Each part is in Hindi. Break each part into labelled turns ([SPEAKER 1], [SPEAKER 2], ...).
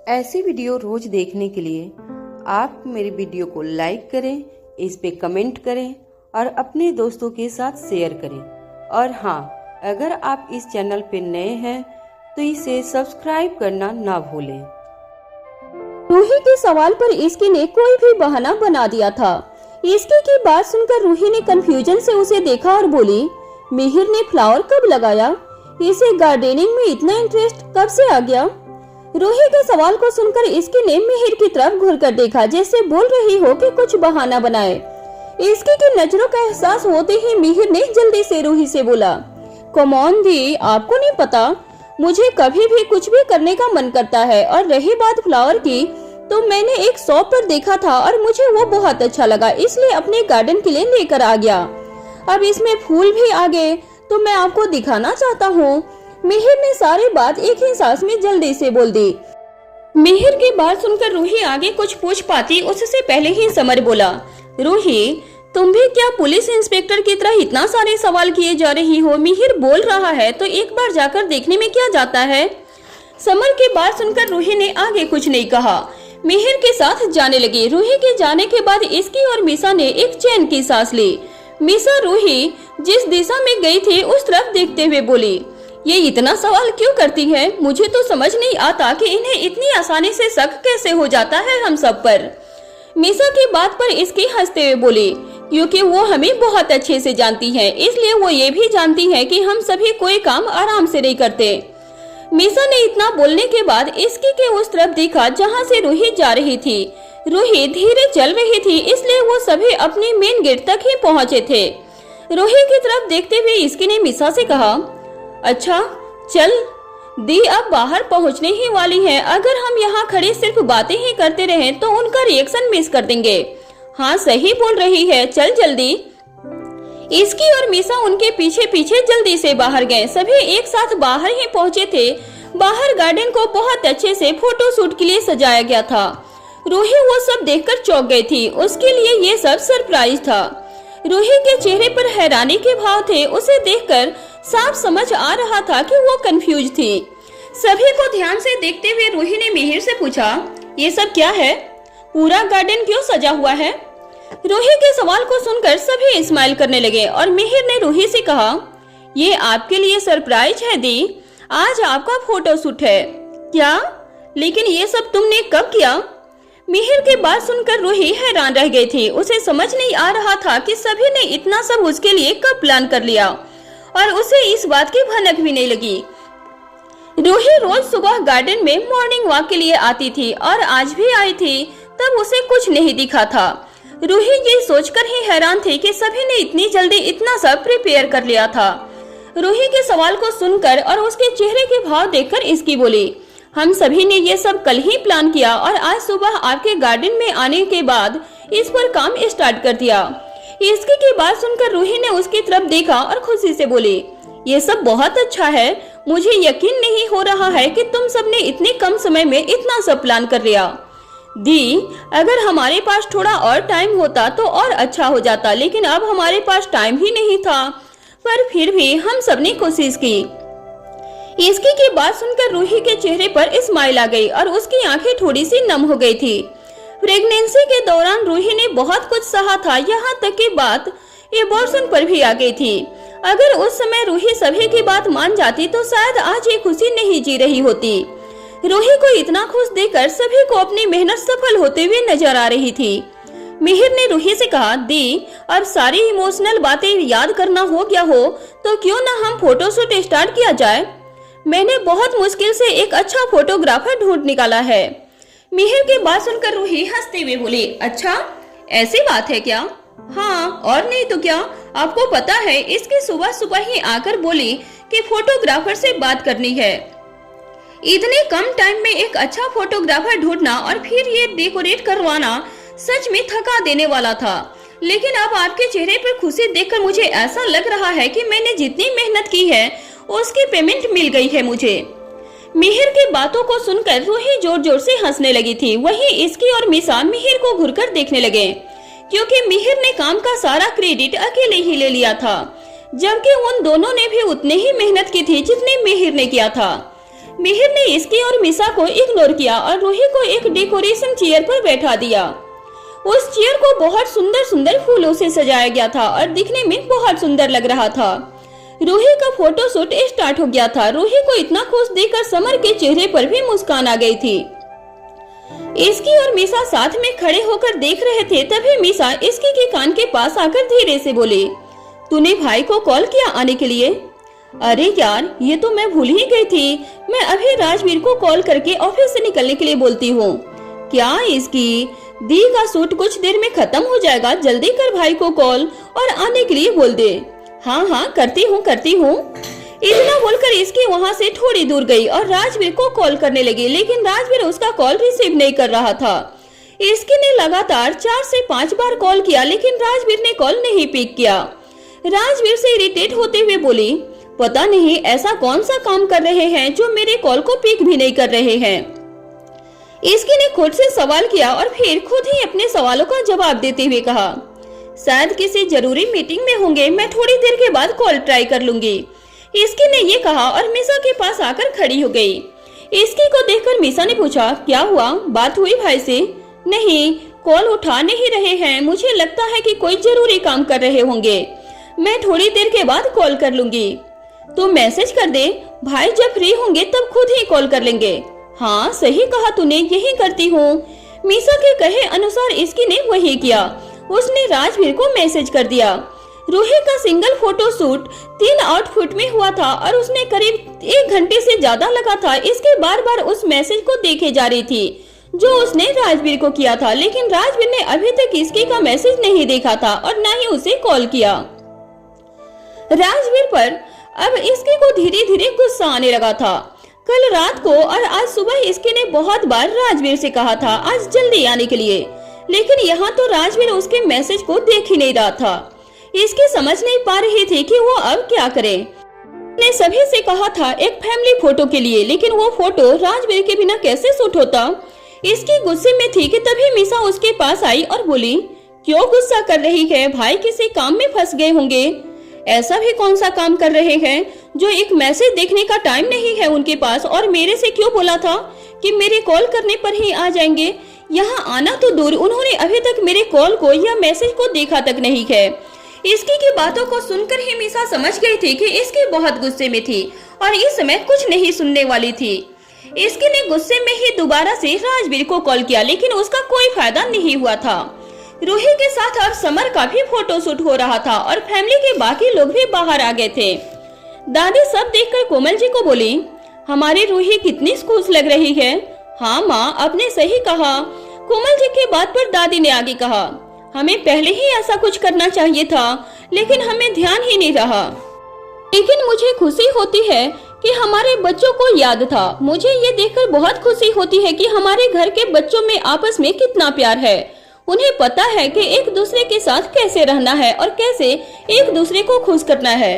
[SPEAKER 1] ऐसी वीडियो रोज देखने के लिए आप मेरे वीडियो को लाइक करें, इस पे कमेंट करें और अपने दोस्तों के साथ शेयर करें। और हाँ, अगर आप इस चैनल पे नए हैं तो इसे सब्सक्राइब करना ना भूलें।
[SPEAKER 2] रूही के सवाल पर इसकी ने कोई भी बहाना बना दिया था। इसकी की बात सुनकर रूही ने कंफ्यूजन से उसे देखा और बोली, मिहिर ने फ्लावर कब लगाया? इसे गार्डनिंग में इतना इंटरेस्ट कब से आ गया? रूही के सवाल को सुनकर इसकी ने मिहिर की तरफ घूरकर देखा, जैसे बोल रही हो कि कुछ बहाना बनाए। इसकी की नजरों का एहसास होते ही मिहिर ने जल्दी से रूही से बोला, कम ऑन दी, आपको नहीं पता, मुझे कभी भी कुछ भी करने का मन करता है। और रही बात फ्लावर की, तो मैंने एक शॉप पर देखा था और मुझे वो बहुत अच्छा लगा, इसलिए अपने गार्डन के लिए लेकर आ गया। अब इसमें फूल भी आ गए तो मैं आपको दिखाना चाहता हूँ। मिहिर ने सारी बात एक ही सांस में जल्दी से बोल दी। मिहिर की बात सुनकर रूही आगे कुछ पूछ पाती उससे पहले ही समर बोला, रूही, तुम भी क्या पुलिस इंस्पेक्टर की तरह इतना सारे सवाल किए जा रही हो? मिहिर बोल रहा है तो एक बार जाकर देखने में क्या जाता है? समर की बात सुनकर रूही ने आगे कुछ नहीं कहा, मिहिर के साथ जाने लगी। रूही के जाने के बाद इसकी और मीसा ने एक चैन की सांस ली। मीसा रूही जिस दिशा में गई थी उस तरफ देखते हुए बोली, ये इतना सवाल क्यों करती है? मुझे तो समझ नहीं आता कि इन्हें इतनी आसानी से शक कैसे हो जाता है हम सब पर। मीसा की बात पर इसकी हंसते हुए बोली, क्योंकि वो हमें बहुत अच्छे से जानती है, इसलिए वो ये भी जानती है कि हम सभी कोई काम आराम से नहीं करते। मीसा ने इतना बोलने के बाद इसकी के उस तरफ देखा जहाँ से रूही जा रही थी। रूही धीरे चल रही थी, इसलिए वो सभी अपने मेन गेट तक ही पहुँचे थे। रूही की तरफ देखते हुए इसकी ने मीसा से कहा, अच्छा चल दी, अब बाहर पहुंचने ही वाली है। अगर हम यहाँ खड़े सिर्फ बातें ही करते रहे तो उनका रिएक्शन मिस कर देंगे। हाँ सही बोल रही है, चल जल्दी। इसकी और मीसा उनके पीछे पीछे जल्दी से बाहर गए। सभी एक साथ बाहर ही पहुंचे थे। बाहर गार्डन को बहुत अच्छे से फोटो शूट के लिए सजाया गया था। रूही वो सब देखकर चौंक गई थी, उसके लिए ये सब सरप्राइज था। रूही के चेहरे पर हैरानी के भाव थे। उसे देखकर साफ समझ आ रहा था कि वो कंफ्यूज थी। सभी को ध्यान से देखते हुए रूही ने मिहिर से पूछा, ये सब क्या है? पूरा गार्डन क्यों सजा हुआ है? रूही के सवाल को सुनकर सभी स्माइल करने लगे और मिहिर ने रूही से कहा, ये आपके लिए सरप्राइज है दी, आज आपका फोटो शूट है। क्या? लेकिन ये सब तुमने कब किया? मिहिर की बात सुनकर रूही हैरान रह गई थी। उसे समझ नहीं आ रहा था कि सभी ने इतना सब उसके लिए कब प्लान कर लिया और उसे इस बात की भनक भी नहीं लगी। रूही रोज सुबह गार्डन में मॉर्निंग वॉक के लिए आती थी और आज भी आई थी, तब उसे कुछ नहीं दिखा था। रूही ये सोचकर ही हैरान थी कि सभी ने इतनी जल्दी इतना सब प्रिपेयर कर लिया था। रूही के सवाल को सुनकर और उसके चेहरे के भाव देखकर इसकी बोली, हम सभी ने ये सब कल ही प्लान किया और आज सुबह आपके गार्डन में आने के बाद इस पर काम स्टार्ट कर दिया। इसकी की बात सुनकर रूही ने उसकी तरफ देखा और खुशी से बोली, ये सब बहुत अच्छा है, मुझे यकीन नहीं हो रहा है कि तुम सबने इतने कम समय में इतना सब प्लान कर लिया। दी, अगर हमारे पास थोड़ा और टाइम होता तो और अच्छा हो जाता, लेकिन अब हमारे पास टाइम ही नहीं था, पर फिर भी हम सबने कोशिश की। इसकी की बात सुनकर रूही के चेहरे पर स्माइल आ गई और उसकी आंखें थोड़ी सी नम हो गई थी। प्रेगनेंसी के दौरान रूही ने बहुत कुछ सहा था, यहाँ तक कि बात एबॉर्शन पर भी आ गई थी। अगर उस समय रूही सभी की बात मान जाती तो शायद आज ये खुशी नहीं जी रही होती। रूही को इतना खुश देखकर सभी को अपनी मेहनत सफल होते हुए नजर आ रही थी। मिहिर ने रूही से कहा, दी, अब सारी इमोशनल बातें याद करना हो गया हो तो क्यों ना हम फोटोशूट स्टार्ट किया जाए? मैंने बहुत मुश्किल से एक अच्छा फोटोग्राफर ढूंढ निकाला है। मिहिर की बात सुनकर रूही हंसते हुए बोली, अच्छा ऐसी बात है क्या? हाँ और नहीं तो क्या, आपको पता है इसकी सुबह सुबह ही आकर बोली कि फोटोग्राफर से बात करनी है। इतने कम टाइम में एक अच्छा फोटोग्राफर ढूंढना और फिर ये डेकोरेट करवाना सच में थका देने वाला था, लेकिन अब आपके चेहरे पर खुशी देखकर मुझे ऐसा लग रहा है कि मैंने जितनी मेहनत की है उसकी पेमेंट मिल गई है मुझे। मिहिर की बातों को सुनकर रूही जोर जोर से हंसने लगी थी। वहीं इसकी और मीसा मिहिर को घूरकर देखने लगे, क्योंकि मिहिर ने काम का सारा क्रेडिट अकेले ही ले लिया था, जबकि उन दोनों ने भी उतने ही मेहनत की थी जितने मिहिर ने किया था। मिहिर ने इसकी और मिसा को इग्नोर किया और रूही को एक डेकोरेशन चेयर पर बैठा दिया। उस चेयर को बहुत सुंदर सुंदर फूलों से सजाया गया था और दिखने में बहुत सुंदर लग रहा था। रूही का फोटोशूट स्टार्ट हो गया था। रूही को इतना खुश देखकर समर के चेहरे पर भी मुस्कान आ गई थी। इसकी और मिसा साथ में खड़े होकर देख रहे थे। तभी मिसा इसकी के कान के पास आकर धीरे से बोली, तूने भाई को कॉल किया आने के लिए? अरे यार, ये तो मैं भूल ही गई थी। मैं अभी राजवीर को कॉल करके ऑफिस से निकलने के लिए बोलती हूँ। क्या इसकी दी का सूट कुछ देर में खत्म हो जाएगा, जल्दी कर भाई को कॉल और आने के लिए बोल दे। हाँ करती हूँ। इतना बोलकर इसकी वहाँ से थोड़ी दूर गई और राजवीर को कॉल करने लगी, लेकिन राजवीर उसका कॉल रिसीव नहीं कर रहा था। इसकी ने लगातार 4 से 5 बार कॉल किया, लेकिन राजवीर ने कॉल नहीं पिक किया। राजवीर से इरिटेट होते हुए बोली, पता नहीं ऐसा कौन सा काम कर रहे हैं जो मेरे कॉल को पिक भी नहीं कर रहे हैं। इसकी ने खुद से सवाल किया और फिर खुद ही अपने सवालों का जवाब देते हुए कहा, शायद किसी जरूरी मीटिंग में होंगे, मैं थोड़ी देर के बाद कॉल ट्राई कर लूंगी। इसकी ने ये कहा और मिसा के पास आकर खड़ी हो गई। इसकी को देखकर मिसा ने पूछा, क्या हुआ, बात हुई भाई से? नहीं, कॉल उठा नहीं रहे हैं। मुझे लगता है कि कोई जरूरी काम कर रहे होंगे। मैं थोड़ी देर के बाद कॉल कर लूंगी। तो मैसेज कर दे, भाई जब फ्री होंगे तब खुद ही कॉल कर लेंगे। हाँ सही कहा तूने, यही करती हूँ। मिसा के कहे अनुसार इसकी ने वही किया। उसने राजवीर को मैसेज कर दिया। रूही का सिंगल फोटो शूट 3 आउटफिट में हुआ था और उसने करीब 1 घंटे से ज्यादा लगा था। इसके बार बार उस मैसेज को देखे जा रही थी जो उसने राजवीर को किया था, लेकिन राजवीर ने अभी तक इसकी का मैसेज नहीं देखा था और न ही उसे कॉल किया। राजवीर पर अब इसकी को धीरे धीरे गुस्सा आने लगा था। कल रात को और आज सुबह इसकी ने बहुत बार राजवीर से कहा था आज जल्दी आने के लिए, लेकिन यहाँ तो राजवीर उसके मैसेज को देख ही नहीं रहा था। इसकी समझ नहीं पा रही थी कि वो अब क्या करे। ने सभी से कहा था एक फैमिली फोटो के लिए, लेकिन वो फोटो राजवीर के बिना कैसे शूट होता। इसकी गुस्से में थी कि तभी मिसा उसके पास आई और बोली, क्यों गुस्सा कर रही है, भाई किसी काम में फंस गए होंगे। ऐसा भी कौन सा काम कर रहे हैं जो एक मैसेज देखने का टाइम नहीं है उनके पास, और मेरे से क्यों बोला था कि मेरे कॉल करने पर ही आ जाएंगे। यहाँ आना तो दूर, उन्होंने अभी तक मेरे कॉल को या मैसेज को देखा तक नहीं है। इसकी की बातों को सुनकर ही मिसा समझ गई थी कि इसकी बहुत गुस्से में थी और इस समय कुछ नहीं सुनने वाली थी। इसकी ने गुस्से में ही दोबारा से राजवीर को कॉल किया, लेकिन उसका कोई फायदा नहीं हुआ था। रूही के साथ अब समर का भी फोटोशूट हो रहा था और फैमिली के बाकी लोग भी बाहर आ गए थे। दादी सब देखकर कोमल जी को बोली, हमारी रूही कितनी खुश लग रही है। हाँ माँ, आपने सही कहा। कोमल जी की बात पर दादी ने आगे कहा, हमें पहले ही ऐसा कुछ करना चाहिए था, लेकिन हमें ध्यान ही नहीं रहा। लेकिन मुझे खुशी होती है कि हमारे बच्चों को याद था। मुझे ये देखकर बहुत खुशी होती है कि हमारे घर के बच्चों में आपस में कितना प्यार है। उन्हें पता है कि एक दूसरे के साथ कैसे रहना है और कैसे एक दूसरे को खुश करना है।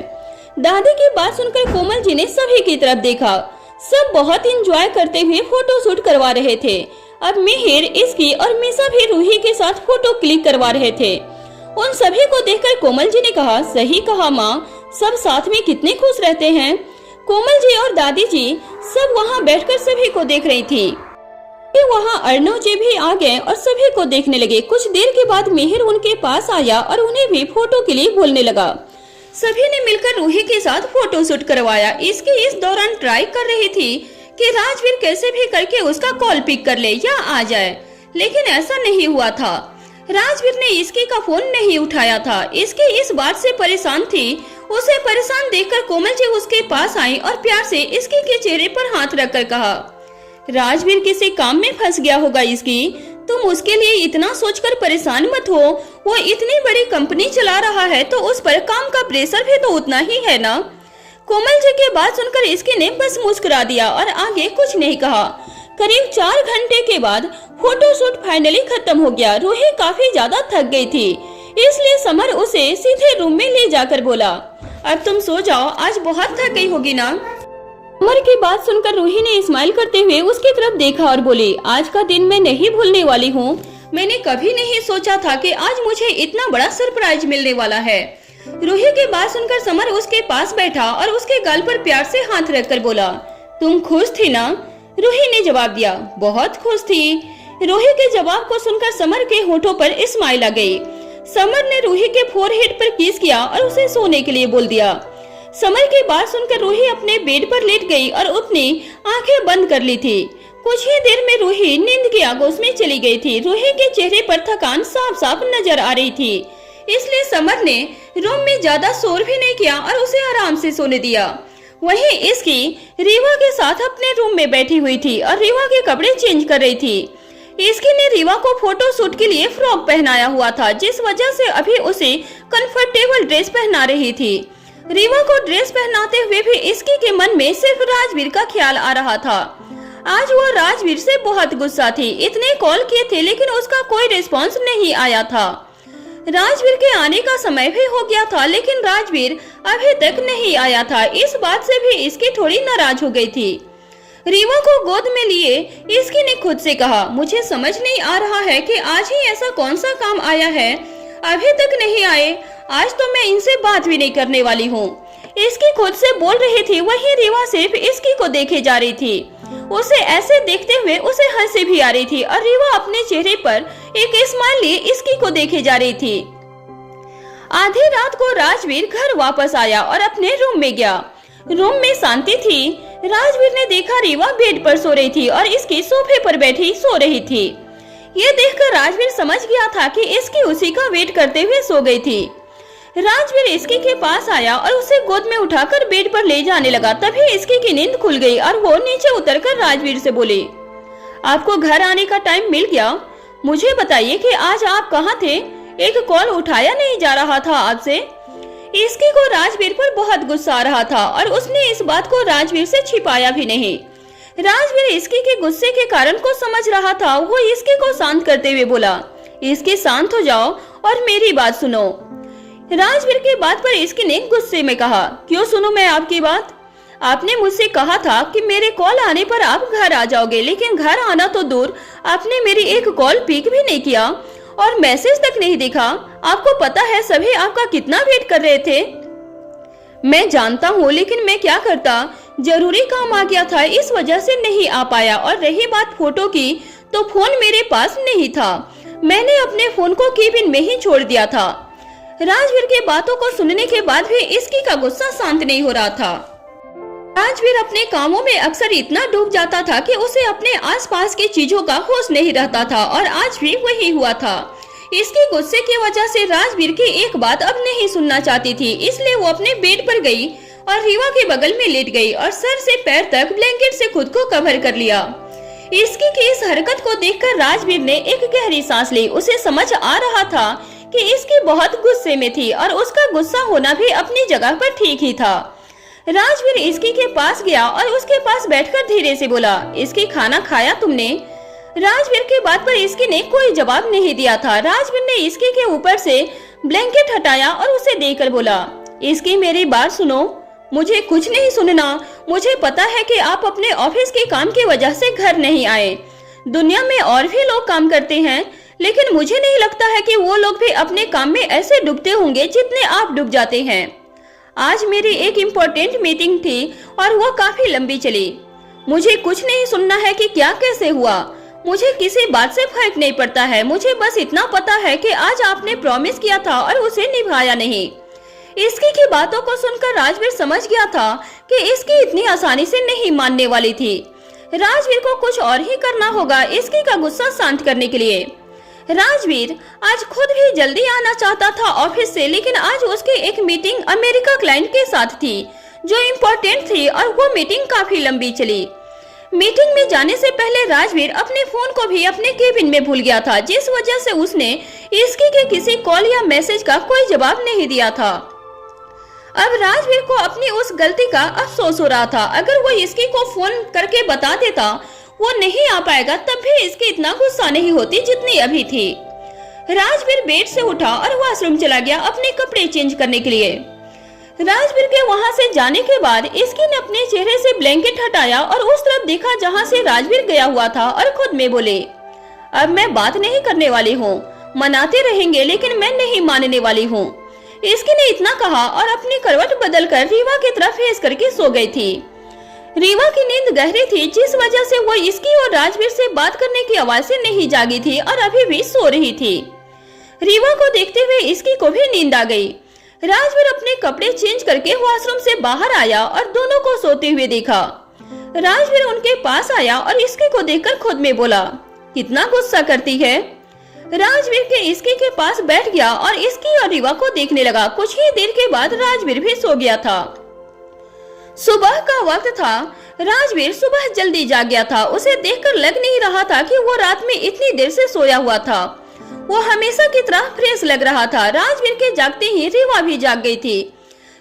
[SPEAKER 2] दादी की बात सुनकर कोमल जी ने सभी की तरफ देखा। सब बहुत एंजॉय करते हुए फोटो शूट करवा रहे थे। अब मिहिर, इसकी और मिसा भी रूही के साथ फोटो क्लिक करवा रहे थे। उन सभी को देखकर कोमल जी ने कहा, सही कहा माँ, सब साथ में कितने खुश रहते हैं। कोमल जी और दादी जी सब वहाँ बैठकर सभी को देख रही थी। वहाँ अर्णव जी भी आ गए और सभी को देखने लगे। कुछ देर के बाद मिहिर उनके पास आया और उन्हें भी फोटो के लिए बोलने लगा। सभी ने मिलकर रूही के साथ फोटो शूट करवाया। इसके इस दौरान ट्राई कर रही थी कि राजवीर कैसे भी करके उसका कॉल पिक कर ले या आ जाए, लेकिन ऐसा नहीं हुआ था। राजवीर ने इसकी का फोन नहीं उठाया था। इसकी इस बात से परेशान थी। उसे परेशान देखकर कोमल जी उसके पास आई और प्यार से इसकी के चेहरे पर हाथ रखकर कहा, राजवीर किसी काम में फंस गया होगा। इसकी तुम उसके लिए इतना सोचकर परेशान मत हो। वो इतनी बड़ी कंपनी चला रहा है तो उस पर काम का प्रेशर भी तो उतना ही है ना। कोमल जी की बात सुनकर इसकी ने बस मुस्कुरा दिया और आगे कुछ नहीं कहा। करीब 4 घंटे के बाद फोटोशूट फाइनली खत्म हो गया। रूही काफी ज्यादा थक गई थी, इसलिए समर उसे सीधे रूम में ले जाकर बोला, अब तुम सो जाओ, आज बहुत थक गई होगी ना। समर की बात सुनकर रूही ने स्माइल करते हुए उसकी तरफ देखा और बोली, आज का दिन मैं नहीं भूलने वाली हूँ। मैंने कभी नहीं सोचा था कि आज मुझे इतना बड़ा सरप्राइज मिलने वाला है। रूही की बात सुनकर समर उसके पास बैठा और उसके गाल पर प्यार से हाथ रखकर बोला, तुम खुश थी ना? रूही ने जवाब दिया। बहुत खुश थी। रूही के जवाब को सुनकर समर के होठों पर स्माइल आ गई। समर ने रूही के फोरहेड पर किस किया और उसे सोने के लिए बोल दिया। समर की बात सुनकर रूही अपने बेड पर लेट गई और अपनी आंखें बंद कर ली थी। कुछ ही देर में रूही नींद के आगोश में चली गई थी। रूही के चेहरे पर थकान साफ साफ नजर आ रही थी, इसलिए समर ने रूम में ज्यादा शोर भी नहीं किया और उसे आराम से सोने दिया। वहीं इसकी रीवा के साथ अपने रूम में बैठी हुई थी और रीवा के कपड़े चेंज कर रही थी। इसकी ने रीवा को फोटो शूट के लिए फ्रॉक पहनाया हुआ था, जिस वजह से अभी उसे कंफर्टेबल ड्रेस पहना रही थी। रीवा को ड्रेस पहनाते हुए भी इसकी के मन में सिर्फ राजवीर का ख्याल आ रहा था। आज वो राजवीर से बहुत गुस्सा थी। इतने कॉल किए थे लेकिन उसका कोई रिस्पांस नहीं आया था। राजवीर के आने का समय भी हो गया था लेकिन राजवीर अभी तक नहीं आया था। इस बात से भी इसकी थोड़ी नाराज हो गई थी। रीवा को गोद में लिए इसकी ने खुद से कहा, मुझे समझ नहीं आ रहा है कि आज ही ऐसा कौन सा काम आया है, अभी तक नहीं आए। आज तो मैं इनसे बात भी नहीं करने वाली हूँ। इसकी खुद से बोल रही थी, वही रीवा सिर्फ इसकी को देखे जा रही थी। उसे ऐसे देखते हुए उसे हंसी भी आ रही थी और रीवा अपने चेहरे पर एक स्माइल लिए इसकी को देखे जा रही थी। आधी रात को राजवीर घर वापस आया और अपने रूम में गया। रूम में शांति थी। राजवीर ने देखा रीवा बेड पर सो रही थी और इसकी सोफे पर बैठी सो रही थी। ये देखकर राजवीर समझ गया था कि इसकी उसी का वेट करते हुए सो गई थी। राजवीर इसकी के पास आया और उसे गोद में उठाकर बेड पर ले जाने लगा। तभी इसकी की नींद खुल गई और वो नीचे उतरकर राजवीर से बोली, आपको घर आने का टाइम मिल गया? मुझे बताइए कि आज आप कहाँ थे? एक कॉल उठाया नहीं जा रहा था आपसे। इसकी को राजवीर पर बहुत गुस्सा आ रहा था और उसने इस बात को राजवीर से छिपाया भी नहीं। राजवीर इसकी के गुस्से के कारण को समझ रहा था। वो इसकी को शांत करते हुए बोला, इसकी शांत हो जाओ और मेरी बात सुनो। राजवीर की बात पर इसकी ने गुस्से में कहा, क्यों सुनूं मैं आपकी बात? आपने मुझसे कहा था कि मेरे कॉल आने पर आप घर आ जाओगे, लेकिन घर आना तो दूर, आपने मेरी एक कॉल पिक भी नहीं किया और मैसेज तक नहीं देखा। आपको पता है सभी आपका कितना वेट कर रहे थे। मैं जानता हूँ, लेकिन मैं क्या करता, जरूरी काम आ गया था, इस वजह से नहीं आ पाया। और रही बात फोटो की, तो फोन मेरे पास नहीं था, मैंने अपने फोन को केबिन में ही छोड़ दिया था। राजवीर के बातों को सुनने के बाद भी इसकी का गुस्सा शांत नहीं हो रहा था। राजवीर अपने कामों में अक्सर इतना डूब जाता था कि उसे अपने आसपास की चीजों का होश नहीं रहता था और आज भी वही हुआ था। इसके गुस्से की वजह से राजवीर की एक बात अब नहीं सुनना चाहती थी, इसलिए वो अपने बेड पर गई और रीवा के बगल में लेट गई और सर से पैर तक ब्लैंकेट से खुद को कवर कर लिया। इसकी की इस हरकत को देखकर राजवीर ने एक गहरी सांस ली। उसे समझ आ रहा था कि इसकी बहुत गुस्से में थी और उसका गुस्सा होना भी अपनी जगह पर ठीक ही था। राजवीर इसकी के पास गया और उसके पास बैठकर धीरे से बोला, इसकी खाना खाया तुमने? राजवीर की बात पर इसकी ने कोई जवाब नहीं दिया था। राजवीर ने इसकी के ऊपर से ब्लैंकेट हटाया और उसे देकर बोला, इसकी मेरी बात सुनो, मुझे कुछ नहीं सुनना। मुझे पता है कि आप अपने ऑफिस के काम की वजह से घर नहीं आए। दुनिया में और भी लोग काम करते हैं, लेकिन मुझे नहीं लगता है कि वो लोग भी अपने काम में ऐसे डूबते होंगे जितने आप डूब जाते हैं। आज मेरी एक इम्पोर्टेंट मीटिंग थी और वो काफी लंबी चली। मुझे कुछ नहीं सुनना है कि क्या कैसे हुआ, मुझे किसी बात से फर्क नहीं पड़ता है। मुझे बस इतना पता है कि आज आपने प्रॉमिस किया था और उसे निभाया नहीं। इसकी की बातों को सुनकर राजवीर समझ गया था कि इसकी इतनी आसानी से नहीं मानने वाली थी। राजवीर को कुछ और ही करना होगा इसकी का गुस्सा शांत करने के लिए। राजवीर आज खुद भी जल्दी आना चाहता था ऑफिस से, लेकिन आज उसकी एक मीटिंग अमेरिका क्लाइंट के साथ थी जो इम्पोर्टेंट थी और वो मीटिंग काफी लंबी चली। मीटिंग में जाने से पहले राजवीर अपने फोन को भी अपने केबिन में भूल गया था, जिस वजह से उसने इसकी के किसी कॉल या मैसेज का कोई जवाब नहीं दिया था। अब राजवीर को अपनी उस गलती का अफसोस हो रहा था। अगर वो इसकी को फोन करके बता देता वो नहीं आ पाएगा, तब भी इसकी इतना गुस्सा नहीं होती जितनी अभी थी। राजवीर बेड से उठा और वॉशरूम चला गया अपने कपड़े चेंज करने के लिए। राजवीर के वहां से जाने के बाद इसकी ने अपने चेहरे से ब्लैंकेट हटाया और उस तरफ देखा जहां से राजवीर गया हुआ था और खुद में बोले, अब मैं बात नहीं करने वाली हूँ, मनाते रहेंगे लेकिन मैं नहीं मानने वाली हूँ। इसकी ने इतना कहा और अपनी करवट बदलकर रीवा की तरफ फेस करके सो गई थी। रीवा की नींद गहरी थी, जिस वजह से वो इसकी और राजवीर से बात करने की आवाज से नहीं जागी थी और अभी भी सो रही थी। रीवा को देखते हुए इसकी को भी नींद आ गई। राजवीर अपने कपड़े चेंज करके वॉशरूम से बाहर आया और दोनों को सोते हुए देखा। राजवीर उनके पास आया और इसकी को देखकर खुद में बोला, कितना गुस्सा करती है। राजवीर के इसकी के पास बैठ गया और इसकी और रीवा को देखने लगा। कुछ ही देर के बाद राजवीर भी सो गया था। सुबह का वक्त था। राजवीर सुबह जल्दी जाग गया था। उसे देखकर लग नहीं रहा था कि वो रात में इतनी देर से सोया हुआ था। वो हमेशा की तरह फ्रेश लग रहा था। राजवीर के जागते ही रीवा भी जाग गई थी।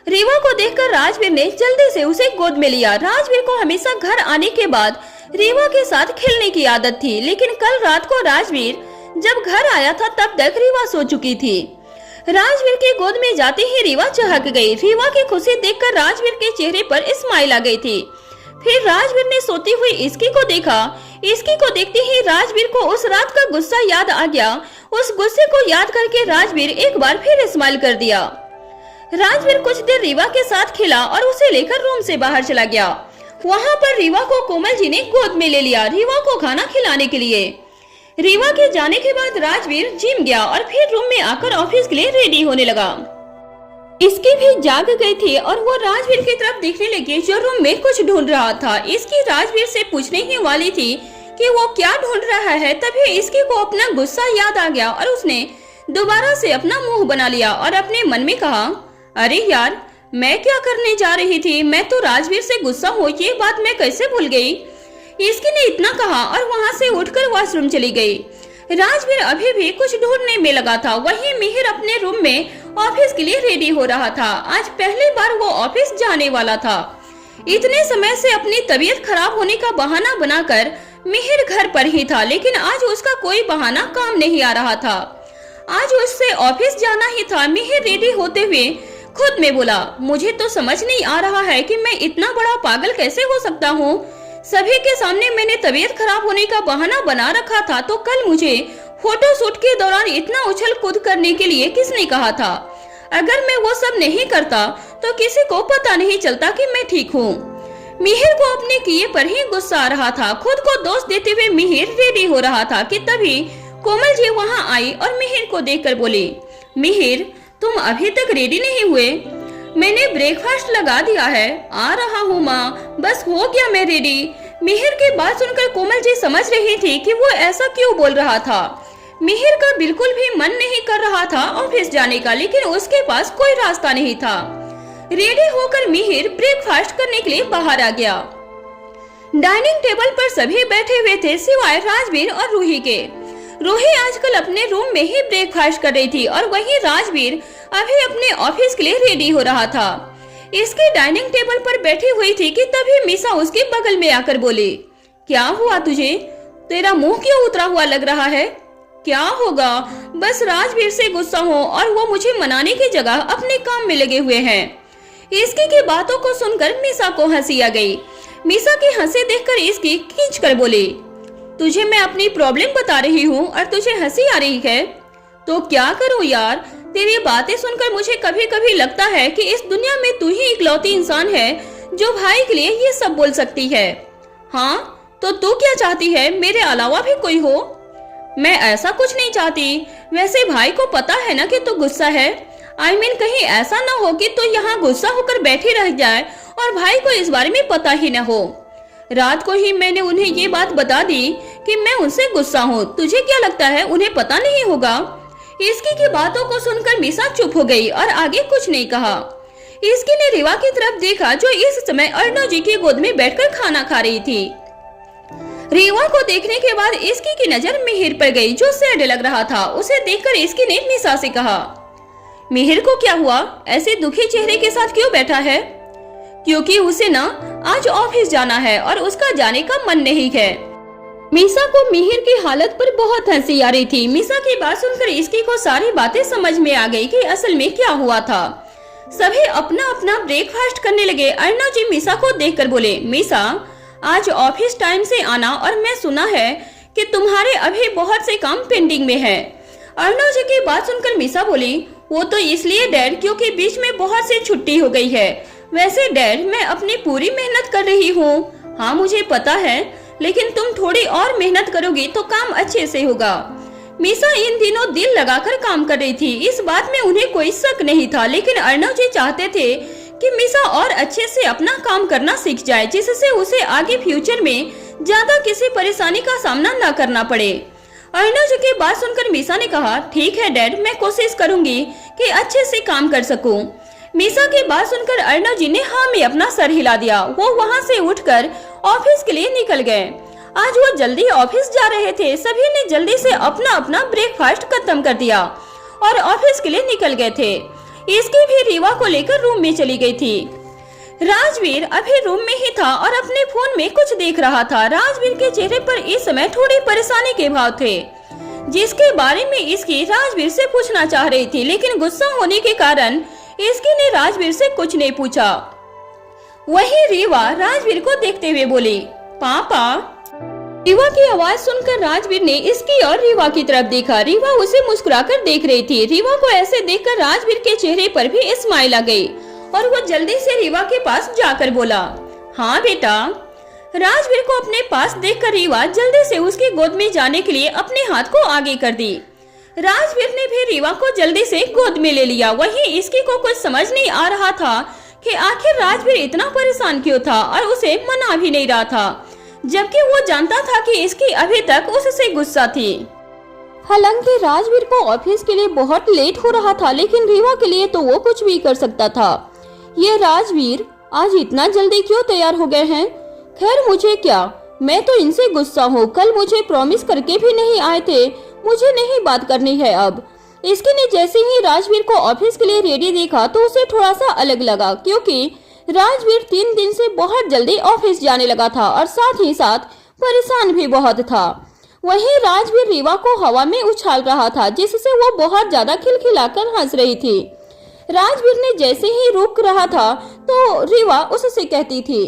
[SPEAKER 2] रीवा को देखकर राजवीर ने जल्दी से उसे गोद में लिया। राजवीर को हमेशा घर आने के बाद रीवा के साथ खेलने की आदत थी, लेकिन कल रात को राजवीर जब घर आया था तब तक रीवा सो चुकी थी। राजवीर की गोद में जाते ही रीवा चहक गई। रीवा की खुशी देखकर राजवीर के चेहरे पर स्माइल आ गई थी। फिर राजवीर ने सोती हुई इसकी को देखा। इसकी को देखते ही राजवीर को उस रात का गुस्सा याद आ गया। उस गुस्से को याद करके राजवीर एक बार फिर स्माइल कर दिया। राजवीर कुछ देर रीवा के साथ खेला और उसे लेकर रूम से बाहर चला गया। वहाँ पर रीवा को कोमल जी ने गोद में ले लिया रीवा को खाना खिलाने के लिए। रीवा के जाने के बाद राजवीर जिम गया और फिर रूम में आकर ऑफिस के लिए रेडी होने लगा। इसकी भी जाग गई थी और वो राजवीर की तरफ देखने लगी जो रूम में कुछ ढूंढ रहा था। इसकी राजवीर से पूछने ही वाली थी कि वो क्या ढूंढ रहा है, तभी इसकी को अपना गुस्सा याद आ गया और उसने दोबारा से अपना मुंह बना लिया और अपने मन में कहा, अरे यार, मैं क्या करने जा रही थी, मैं तो राजवीर से गुस्सा हो, ये बात मैं कैसे भूल गई। इसकी ने इतना कहा और वहां से उठकर वॉशरूम चली गई। राजवीर अभी भी कुछ ढूंढने में लगा था। वहीं मिहिर अपने रूम में ऑफिस के लिए रेडी हो रहा था। आज पहली बार वो ऑफिस जाने वाला था। इतने समय से अपनी तबीयत खराब होने का बहाना बनाकर मिहिर घर पर ही था, लेकिन आज उसका कोई बहाना काम नहीं आ रहा था। आज उससे ऑफिस जाना ही था। मिहिर रेडी होते हुए खुद में बोला, मुझे तो समझ नहीं आ रहा है कि मैं इतना बड़ा पागल कैसे हो सकता हूँ। सभी के सामने मैंने तबीयत खराब होने का बहाना बना रखा था, तो कल मुझे फोटोशूट के दौरान इतना उछल कूद करने के लिए किसने कहा था। अगर मैं वो सब नहीं करता तो किसी को पता नहीं चलता कि मैं ठीक हूँ। मिहिर को अपने किए पर ही गुस्सा आ रहा था। खुद को दोष देते हुए मिहिर रेडी हो रहा था कि तभी कोमल जी वहाँ आई और मिहिर को देखकर बोली, मिहिर, तुम अभी तक रेडी नहीं हुए? मैंने ब्रेकफास्ट लगा दिया है, आ रहा हूँ माँ, बस हो गया मैं रेडी। मिहिर की बात सुनकर कोमल जी समझ रही थी कि वो ऐसा क्यों बोल रहा था। मिहिर का बिल्कुल भी मन नहीं कर रहा था ऑफिस जाने का, लेकिन उसके पास कोई रास्ता नहीं था। रेडी होकर मिहिर ब्रेकफास्ट करने के लिए बाहर आ गया। डाइनिंग टेबल पर सभी बैठे हुए थे सिवाय राजवीर और रूही के। रूही आजकल अपने रूम में ही ब्रेकफास्ट कर रही थी और वहीं राजवीर अभी अपने ऑफिस के लिए रेडी हो रहा था। इसकी डाइनिंग टेबल पर बैठी हुई थी कि तभी मीसा उसके बगल में आकर बोली, क्या हुआ तुझे? तेरा मुंह क्यों उतरा हुआ लग रहा है? क्या होगा, बस राजवीर से गुस्सा हो और वो मुझे मनाने की जगह अपने काम में लगे हुए हैं। इसकी की बातों को सुनकर मीसा को हंसी आ गई। मीसा की हंसी देखकर इसकी खींच कर बोली, तुझे मैं अपनी प्रॉब्लम बता रही हूँ और तुझे हंसी आ रही है? तो क्या करूँ यार, तेरी बातें सुनकर मुझे कभी कभी लगता है कि इस दुनिया में तू ही इकलौती इंसान है जो भाई के लिए ये सब बोल सकती है। हाँ, तो तू क्या चाहती है, मेरे अलावा भी कोई हो? मैं ऐसा कुछ नहीं चाहती। वैसे भाई को पता है ना कि तू गुस्सा है। I mean, कहीं ऐसा ना हो कि तू यहाँ गुस्सा होकर बैठी रह जाए और भाई को इस बारे में पता ही न हो। रात को ही मैंने उन्हें ये बात बता दी कि मैं उनसे गुस्सा हूँ। तुझे क्या लगता है उन्हें पता नहीं होगा? इसकी की बातों को सुनकर मीसा चुप हो गई और आगे कुछ नहीं कहा। इसकी ने रीवा की तरफ देखा जो इस समय अर्णव जी की गोद में बैठकर खाना खा रही थी। रीवा को देखने के बाद इसकी की नजर मिहिर पर गई जो सैड लग रहा था। उसे देखकर इसकी ने मीसा से कहा, मिहिर को क्या हुआ, ऐसे दुखी चेहरे के साथ क्यों बैठा है? क्योंकि उसे ना आज ऑफिस जाना है और उसका जाने का मन नहीं है। मीसा को मिहिर की हालत पर बहुत हंसी आ रही थी। मीसा की बात सुनकर इसकी को सारी बातें समझ में आ गई कि असल में क्या हुआ था। सभी अपना अपना ब्रेकफास्ट करने लगे। अर्णव जी मीसा को देखकर बोले, मीसा, आज ऑफिस टाइम से आना और मैं सुना है कि तुम्हारे अभी बहुत से काम पेंडिंग में है। अर्णव जी की बात सुनकर मीसा बोली, वो तो इसलिए डैड क्योंकि बीच में बहुत सी छुट्टी हो गई है। वैसे डैड, मैं अपनी पूरी मेहनत कर रही हूँ। हाँ मुझे पता है, लेकिन तुम थोड़ी और मेहनत करोगी तो काम अच्छे से होगा। मीसा इन दिनों दिल लगाकर काम कर रही थी, इस बात में उन्हें कोई शक नहीं था। लेकिन अर्णव जी चाहते थे कि मीसा और अच्छे से अपना काम करना सीख जाए, जिससे उसे आगे फ्यूचर में ज्यादा किसी परेशानी का सामना न करना पड़े। अर्णव जी की बात सुनकर मीसा ने कहा, ठीक है डैड, मैं कोशिश करूंगी कि अच्छे से काम कर सकूं। मीसा की बात सुनकर अर्णव जी ने हाँ में अपना सर हिला दिया। वो वहाँ से उठकर ऑफिस के लिए निकल गए। आज वो जल्दी ऑफिस जा रहे थे। सभी ने जल्दी से अपना अपना ब्रेकफास्ट खत्म कर दिया और ऑफिस के लिए निकल गए थे। इसकी भी रीवा को लेकर रूम में चली गई थी। राजवीर अभी रूम में ही था और अपने फोन में कुछ देख रहा था। राजवीर के चेहरे पर इस समय थोड़ी परेशानी के भाव थे, जिसके बारे में इसकी राजवीर से पूछना चाह रही थी, लेकिन गुस्सा होने के कारण इसकी ने राजवीर से कुछ नहीं पूछा। वहीं रीवा राजवीर को देखते हुए बोली, पापा। रीवा की आवाज सुनकर राजवीर ने इसकी और रीवा की तरफ देखा। रीवा उसे मुस्कुराकर देख रही थी। रीवा को ऐसे देखकर राजवीर के चेहरे पर भी स्माइल आ गई और वो जल्दी से रीवा के पास जाकर बोला, हाँ बेटा। राजवीर को अपने पास देखकर रीवा जल्दी से उसकी गोद में जाने के लिए अपने हाथ को आगे कर दी। राजवीर ने भी रीवा को जल्दी से गोद में ले लिया। वहीं इसकी को कुछ समझ नहीं आ रहा था कि आखिर राजवीर इतना परेशान क्यों था और उसे मना भी नहीं रहा था, जबकि वो जानता था कि इसकी अभी तक उससे गुस्सा थी। हालांकि राजवीर को ऑफिस के लिए बहुत लेट हो रहा था, लेकिन रीवा के लिए तो वो कुछ भी कर सकता था। ये राजवीर आज इतना जल्दी क्यों तैयार हो गए हैं? खैर मुझे क्या, मैं तो इनसे गुस्सा हूँ। कल मुझे प्रॉमिस करके भी नहीं आए थे, मुझे नहीं बात करनी है अब। इसके ने जैसे ही राजवीर को ऑफिस के लिए रेडी देखा तो उसे थोड़ा सा अलग लगा, क्योंकि राजवीर 3 दिन से बहुत जल्दी ऑफिस जाने लगा था और साथ ही साथ परेशान भी बहुत था। वहीं राजवीर रीवा को हवा में उछाल रहा था, जिससे वो बहुत ज्यादा खिलखिलाकर हंस रही थी। राजवीर ने जैसे ही रुक रहा था तो रीवा उससे कहती थी,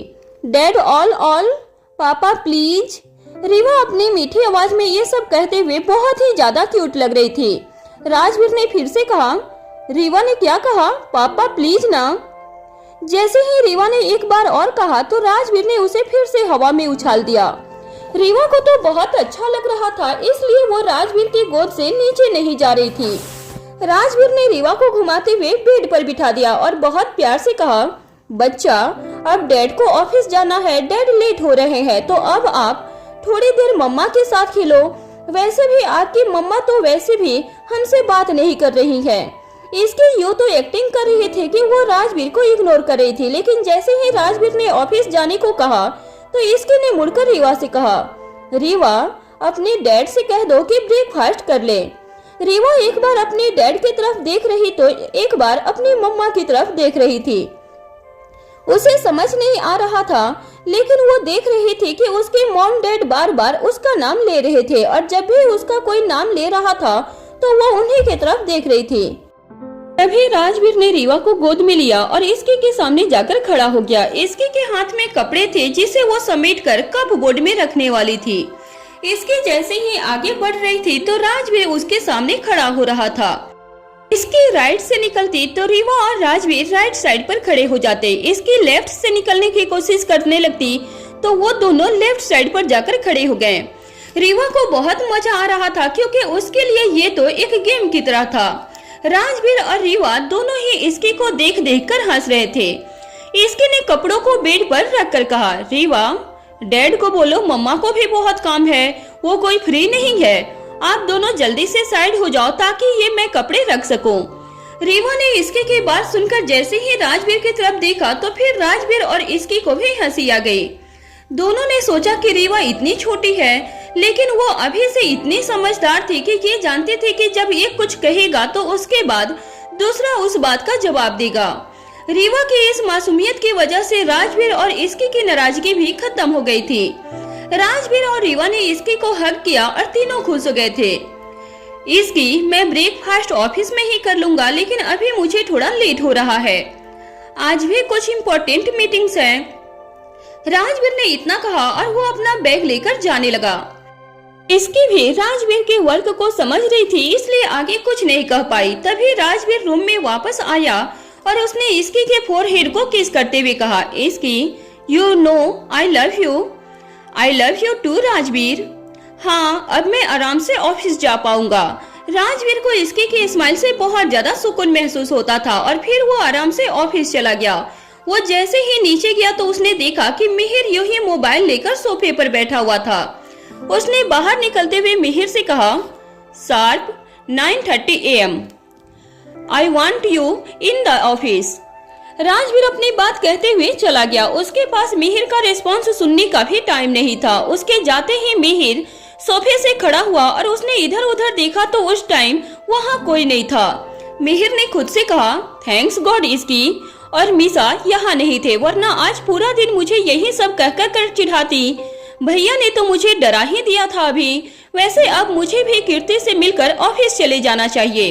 [SPEAKER 2] डैड ऑल पापा प्लीज। रीवा अपनी मीठी आवाज में ये सब कहते हुए बहुत ही ज्यादा क्यूट लग रही थी। राजवीर ने फिर से कहा, रीवा ने क्या कहा? पापा प्लीज ना। जैसे ही रीवा ने एक बार और कहा तो राजवीर ने उसे फिर से हवा में उछाल दिया। रीवा को तो बहुत अच्छा लग रहा था, इसलिए वो राजवीर की गोद से नीचे नहीं जा रही थी। राजवीर ने रीवा को घुमाते हुए बेड पर बिठा दिया और बहुत प्यार से कहा, बच्चा अब डैड को ऑफिस जाना है, डैड लेट हो रहे हैं, तो अब आप थोड़ी देर मम्मा के साथ खेलो। वैसे भी आपकी मम्मा तो वैसे भी हमसे बात नहीं कर रही है। इसके यूं तो एक्टिंग कर रहे थे कि वो राजवीर को इग्नोर कर रही थी, लेकिन जैसे ही राजवीर ने ऑफिस जाने को कहा तो इसके ने मुड़कर रीवा से कहा, रीवा अपने डैड से कह दो कि ब्रेकफास्ट कर ले। रीवा एक बार अपने डैड की तरफ देख रही तो एक बार अपनी मम्मा की तरफ देख रही थी। उसे समझ नहीं आ रहा था, लेकिन वो देख रही थी कि उसके मॉम डैड बार बार उसका नाम ले रहे थे और जब भी उसका कोई नाम ले रहा था तो वो उन्हीं की तरफ देख रही थी। तभी राजवीर ने रीवा को गोद में लिया और इसके के सामने जाकर खड़ा हो गया। इसके के हाथ में कपड़े थे जिसे वो समेटकर कपबोर्ड में रखने वाली थी। इसके जैसे ही आगे बढ़ रही थी तो राजवीर उसके सामने खड़ा हो रहा था। इसकी राइट से निकलती तो रीवा और राजवीर राइट साइड पर खड़े हो जाते। इसकी लेफ्ट से निकलने की कोशिश करने लगती तो वो दोनों लेफ्ट साइड पर जाकर खड़े हो गए। रीवा को बहुत मजा आ रहा था क्योंकि उसके लिए ये तो एक गेम की तरह था। राजवीर और रीवा दोनों ही इसकी को देख देख कर हंस रहे थे। इसकी ने कपड़ों को बेड पर रखकर कहा, रीवा डैड को बोलो मम्मा को भी बहुत काम है, वो कोई फ्री नहीं है, आप दोनों जल्दी से साइड हो जाओ ताकि ये मैं कपड़े रख सकूं। रीवा ने इसके की बात सुनकर जैसे ही राजवीर की तरफ देखा तो फिर राजवीर और इसकी को भी हंसी आ गई। दोनों ने सोचा कि रीवा इतनी छोटी है, लेकिन वो अभी से इतनी समझदार थी कि ये जानती थी कि जब ये कुछ कहेगा तो उसके बाद दूसरा उस बात का जवाब देगा। रीवा की इस मासूमियत की वजह से राजवीर और इसकी की नाराजगी भी खत्म हो गई थी। राजवीर और रीवा ने इसकी को हग किया और तीनों खुश हो गए थे। इसकी मैं ब्रेकफास्ट ऑफिस में ही कर लूंगा, लेकिन अभी मुझे थोड़ा लेट हो रहा है, आज भी कुछ इम्पोर्टेंट मीटिंग्स हैं। राजवीर ने इतना कहा और वो अपना बैग लेकर जाने लगा। इसकी भी राजवीर के वर्क को समझ रही थी, इसलिए आगे कुछ नहीं कह पाई। तभी राजवीर रूम में वापस आया और उसने इसकी के फोरहेड को किस करते हुए कहा, इसकी you know I love you too Rajveer. हाँ, अब मैं आराम से ऑफिस जा पाऊंगा। राजवीर को इसकी की स्माइल से बहुत ज्यादा सुकून महसूस होता था और फिर वो आराम से ऑफिस चला गया। वो जैसे ही नीचे गया तो उसने देखा कि मिहिर यूं ही मोबाइल लेकर सोफे पर बैठा हुआ था। उसने बाहर निकलते हुए मिहिर से कहा, sharp 9:30 AM I want you in the office. Rajveer अपनी बात कहते हुए चला गया। उसके पास मिहिर का रिस्पॉन्स सुनने का भी टाइम नहीं था। उसके जाते ही मिहिर सोफे से खड़ा हुआ और उसने इधर उधर देखा तो उस टाइम वहाँ कोई नहीं था। मिहिर ने खुद से कहा, थैंक्स गॉड इसकी और मीसा यहाँ नहीं थे, वरना आज पूरा दिन मुझे यही सब कहकर कर चिढ़ाती। भैया ने तो मुझे डरा ही दिया था अभी। वैसे अब मुझे भी कीर्ति से मिलकर ऑफिस चले जाना चाहिए।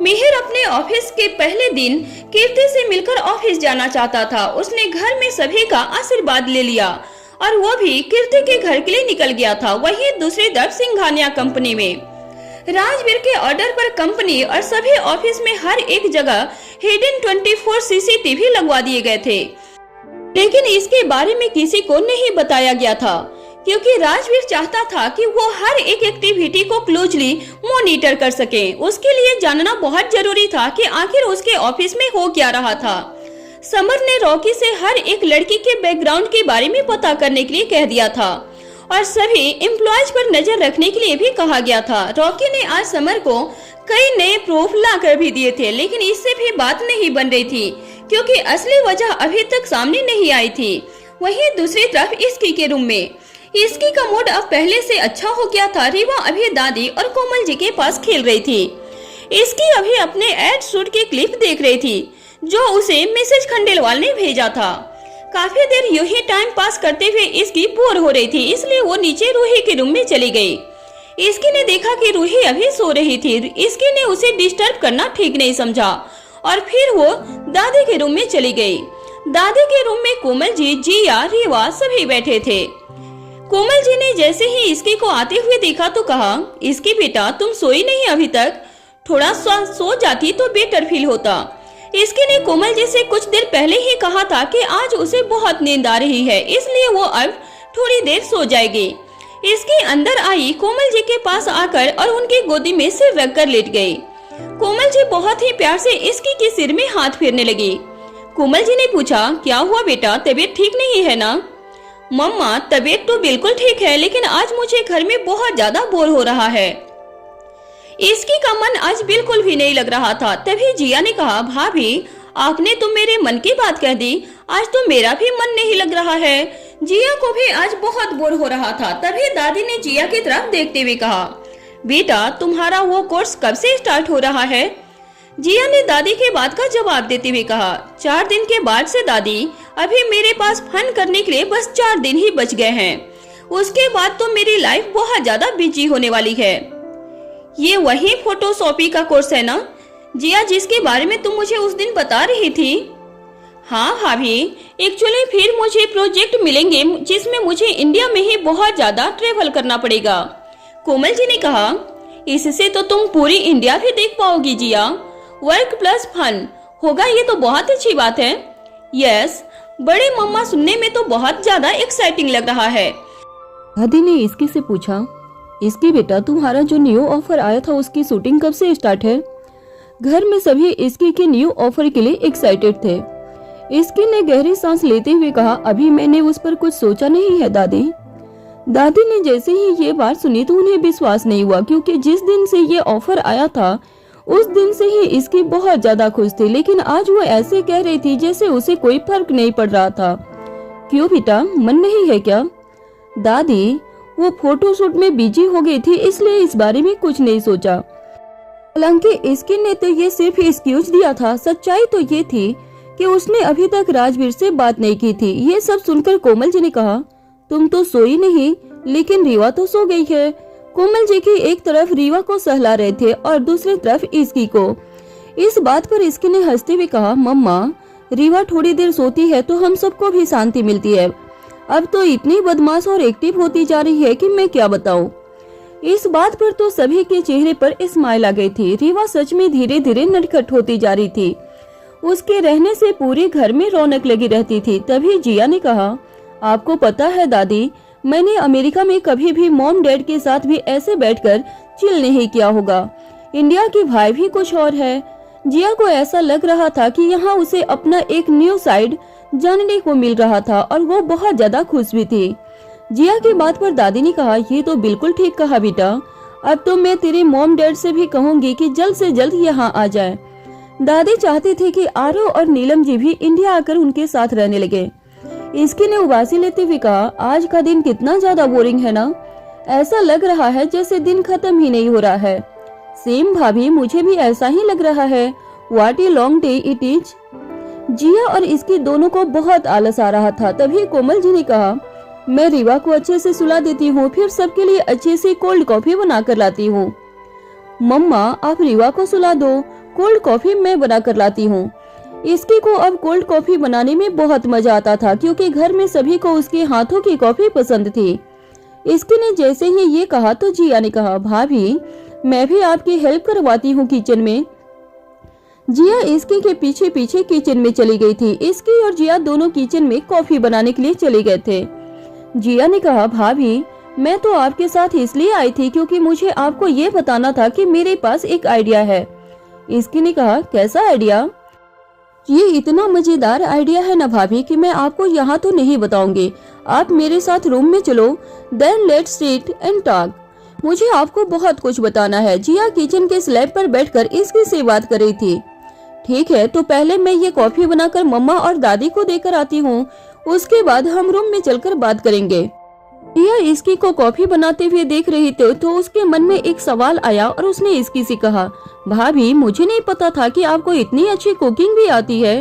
[SPEAKER 2] मिहिर अपने ऑफिस के पहले दिन कीर्ति से मिलकर ऑफिस जाना चाहता था। उसने घर में सभी का आशीर्वाद ले लिया और वो भी कीर्ति के घर के लिए निकल गया था। वहीं दूसरी तरफ सिंघानिया कंपनी में राजवीर के ऑर्डर पर कंपनी और सभी ऑफिस में हर एक जगह हिडन 24 CCTV लगवा दिए गए थे, लेकिन इसके बारे में किसी को नहीं बताया गया था क्योंकि राजवीर चाहता था कि वो हर एक एक्टिविटी को क्लोजली मॉनिटर कर सके। उसके लिए जानना बहुत जरूरी था कि आखिर उसके ऑफिस में हो क्या रहा था। समर ने रॉकी से हर एक लड़की के बैकग्राउंड के बारे में पता करने के लिए कह दिया था और सभी एम्प्लॉयज पर नजर रखने के लिए भी कहा गया था। रॉकी ने आज समर को कई नए प्रूफ लाकर भी दिए थे, लेकिन इससे भी बात नहीं बन रही थी क्योंकि असली वजह अभी तक सामने नहीं आई थी। वहीं दूसरी तरफ इसकी के रूम में इसकी का मूड अब पहले से अच्छा हो गया था। रीवा अभी दादी और कोमल जी के पास खेल रही थी। इसकी अभी अपने एड शूट की क्लिप देख रही थी जो उसे मिसेज खंडेलवाल ने भेजा था। काफी देर यूं ही टाइम पास करते हुए इसकी बोर हो रही थी, इसलिए वो नीचे रूही के रूम में चली गई। इसकी ने देखा कि रूही अभी सो रही थी। इसकी ने उसे डिस्टर्ब करना ठीक नहीं समझा और फिर वो दादी के रूम में चली गई। दादी के रूम में कोमल जी, जिया, रीवा सभी बैठे थे। कोमल जी ने जैसे ही इसकी को आते हुए देखा तो कहा, इसकी बेटा तुम सोई नहीं अभी तक, थोड़ा सो जाती तो बेटर फील होता। इसकी ने कोमल जी से कुछ देर पहले ही कहा था कि आज उसे बहुत नींद आ रही है, इसलिए वो अब थोड़ी देर सो जाएगी। इसकी अंदर आई कोमल जी के पास आकर और उनकी गोदी में सिर रखकर लेट गई। कोमल जी बहुत ही प्यार से इसकी के सिर में हाथ फेरने लगी। कोमल जी ने पूछा, क्या हुआ बेटा, तबीयत ठीक नहीं है ना? मम्मा, तबीयत तो बिल्कुल ठीक है, लेकिन आज मुझे घर में बहुत ज्यादा बोर हो रहा है। इसकी का मन आज बिल्कुल भी नहीं लग रहा था। तभी जिया ने कहा, भाभी आपने तो मेरे मन की बात कह दी, आज तो मेरा भी मन नहीं लग रहा है। जिया को भी आज बहुत बोर हो रहा था। तभी दादी ने जिया की तरफ देखते हुए कहा, बेटा तुम्हारा वो कोर्स कब से स्टार्ट हो रहा है? जिया ने दादी के बात का जवाब देते हुए कहा, 4 दिन के बाद से दादी, अभी मेरे पास फन करने के लिए बस 4 दिन ही बच गए हैं। उसके बाद तो मेरी लाइफ बहुत ज्यादा बिजी होने वाली है। ये वही फोटोशॉपी का कोर्स है ना जिया, जिसके बारे में तुम मुझे उस दिन बता रही थी? हाँ भाभी, एक्चुअली फिर मुझे प्रोजेक्ट मिलेंगे जिसमें मुझे इंडिया में ही बहुत ज्यादा ट्रेवल करना पड़ेगा। कोमल जी ने कहा, इससे तो तुम पूरी इंडिया भी देख पाओगी जिया। वर्क प्लस फन होगा, ये तो बहुत अच्छी बात है। यस, बड़े मम्मा, सुनने में तो बहुत ज्यादा एक्साइटिंग लग रहा है।
[SPEAKER 3] दादी ने इसकी से पूछा, इसकी बेटा तुम्हारा जो न्यू ऑफर आया था उसकी शूटिंग कब से स्टार्ट है? घर में सभी इसकी के न्यू ऑफर के लिए एक्साइटेड थे। इसकी ने गहरी सांस लेते हुए कहा, अभी मैंने उस पर कुछ सोचा नहीं है दादी। दादी ने जैसे ही ये बात सुनी तो उन्हें विश्वास नहीं हुआ क्योंकि जिस दिन से ये ऑफर आया था उस दिन से ही इसकी बहुत ज्यादा खुश थी, लेकिन आज वो ऐसे कह रही थी जैसे उसे कोई फर्क नहीं पड़ रहा था। क्यों बेटा, मन नहीं है क्या? दादी, वो फोटोशूट में बिजी हो गई थी इसलिए इस बारे में कुछ नहीं सोचा। हालांकि इसकी ने तो ये सिर्फ एक्सक्यूज दिया था, सच्चाई तो ये थी कि उसने अभी तक राजवीर से बात नहीं की थी। ये सब सुनकर कोमल जी ने कहा, तुम तो सोई नहीं, लेकिन रीवा तो सो गई है। कोमल जी की एक तरफ रीवा को सहला रहे थे और दूसरी तरफ इसकी को। इस बात पर इसकी ने हंसते हुए कहा, मम्मा, रीवा थोड़ी देर सोती है तो हम सबको भी शांति मिलती है। अब तो इतनी बदमाश और एक्टिव होती जा रही है कि मैं क्या बताऊं। इस बात पर तो सभी के चेहरे पर स्माइल आ गई थी। रीवा सच में धीरे धीरे नटखट होती जा रही थी। उसके रहने से पूरे घर में रौनक लगी रहती थी। तभी जिया ने कहा, आपको पता है दादी, मैंने अमेरिका में कभी भी मॉम डैड के साथ भी ऐसे बैठकर चिल नहीं किया होगा। इंडिया की भाई भी कुछ और है। जिया को ऐसा लग रहा था कि यहाँ उसे अपना एक न्यू साइड जानने को मिल रहा था और वो बहुत ज्यादा खुश भी थी। जिया की बात पर दादी ने कहा, ये तो बिल्कुल ठीक कहा बेटा, अब तो मैं तेरे मॉम डैड से भी कहूंगी कि जल्द से जल्द यहाँ आ जाए। दादी चाहती थी कि आरव और नीलम जी भी इंडिया आकर उनके साथ रहने लगे। इसकी ने उबासी लेते हुए कहा, आज का दिन कितना ज्यादा बोरिंग है ना, ऐसा लग रहा है जैसे दिन खत्म ही नहीं हो रहा है। सेम भाभी, मुझे भी ऐसा ही लग रहा है। What a long day it is. Jiya और इसकी दोनों को बहुत आलस आ रहा था। तभी कोमल जी ने कहा, मैं रीवा को अच्छे से सुला देती हूँ, फिर सबके लिए अच्छे से कोल्ड कॉफी बना कर लाती हूँ। मम्मा, आप रीवा को सुला दो, कोल्ड कॉफी मैं बना कर लाती हूँ। इसकी को अब कोल्ड कॉफी बनाने में बहुत मजा आता था क्योंकि घर में सभी को उसके हाथों की कॉफी पसंद थी। इसकी ने जैसे ही ये कहा तो जिया ने कहा, भाभी मैं भी आपकी हेल्प करवाती हूँ किचन में। जिया इसकी के पीछे पीछे किचन में चली गई थी। इसकी और जिया दोनों किचन में कॉफी बनाने के लिए चले गए थे। जिया ने कहा, भाभी मैं तो आपके साथ इसलिए आई थी क्योंकि मुझे आपको ये बताना था कि मेरे पास एक आइडिया है। इसकी ने कहा, कैसा आइडिया? ये इतना मजेदार आइडिया है ना भाभी कि मैं आपको यहाँ तो नहीं बताऊंगी। आप मेरे साथ रूम में चलो, then let's sit and talk. मुझे आपको बहुत कुछ बताना है। जिया किचन के स्लैब पर बैठकर इसकी से बात कर रही थी। ठीक है, तो पहले मैं ये कॉफी बनाकर मम्मा और दादी को देकर आती हूँ, उसके बाद हम रूम में चलकर बात करेंगे। जिया इसकी को कॉफी बनाते हुए देख रही थी तो उसके मन में एक सवाल आया और उसने इसकी से कहा, भाभी मुझे नहीं पता था कि आपको इतनी अच्छी कुकिंग भी आती है।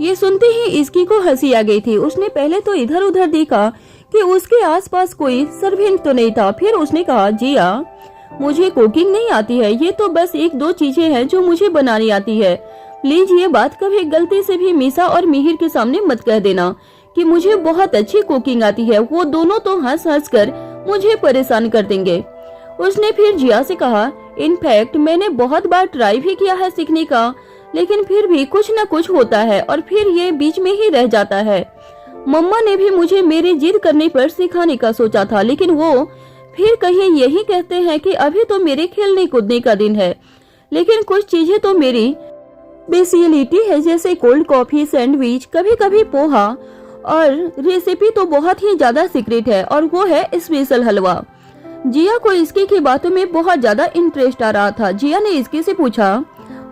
[SPEAKER 3] ये सुनते ही इसकी को हंसी आ गई थी। उसने पहले तो इधर उधर देखा कि उसके आसपास कोई सर्वेंट तो नहीं था। फिर उसने कहा, जिया मुझे कुकिंग नहीं आती है, ये तो बस एक दो चीजें हैं जो मुझे बनानी आती है। प्लीज ये बात कभी गलती से भी मीसा और मिहिर के सामने मत कह देना कि मुझे बहुत अच्छी कुकिंग आती है। वो दोनों तो हंस हंस कर मुझे परेशान कर देंगे। उसने फिर जिया से कहा, इनफैक्ट मैंने बहुत बार ट्राई भी किया है सीखने का, लेकिन फिर भी कुछ न कुछ होता है और फिर ये बीच में ही रह जाता है। मम्मा ने भी मुझे मेरे जिद करने पर सिखाने का सोचा था, लेकिन वो फिर कहीं यही कहते हैं कि अभी तो मेरे खेलने कूदने का दिन है। लेकिन कुछ चीजें तो मेरी स्पेशलिटी है, जैसे कोल्ड कॉफी, सैंडविच, कभी कभी पोहा, और रेसिपी तो बहुत ही ज्यादा सीक्रेट है और वो है स्पेशल हलवा। जिया को इसकी की बातों में बहुत ज्यादा इंटरेस्ट आ रहा था। जिया ने इसकी से पूछा,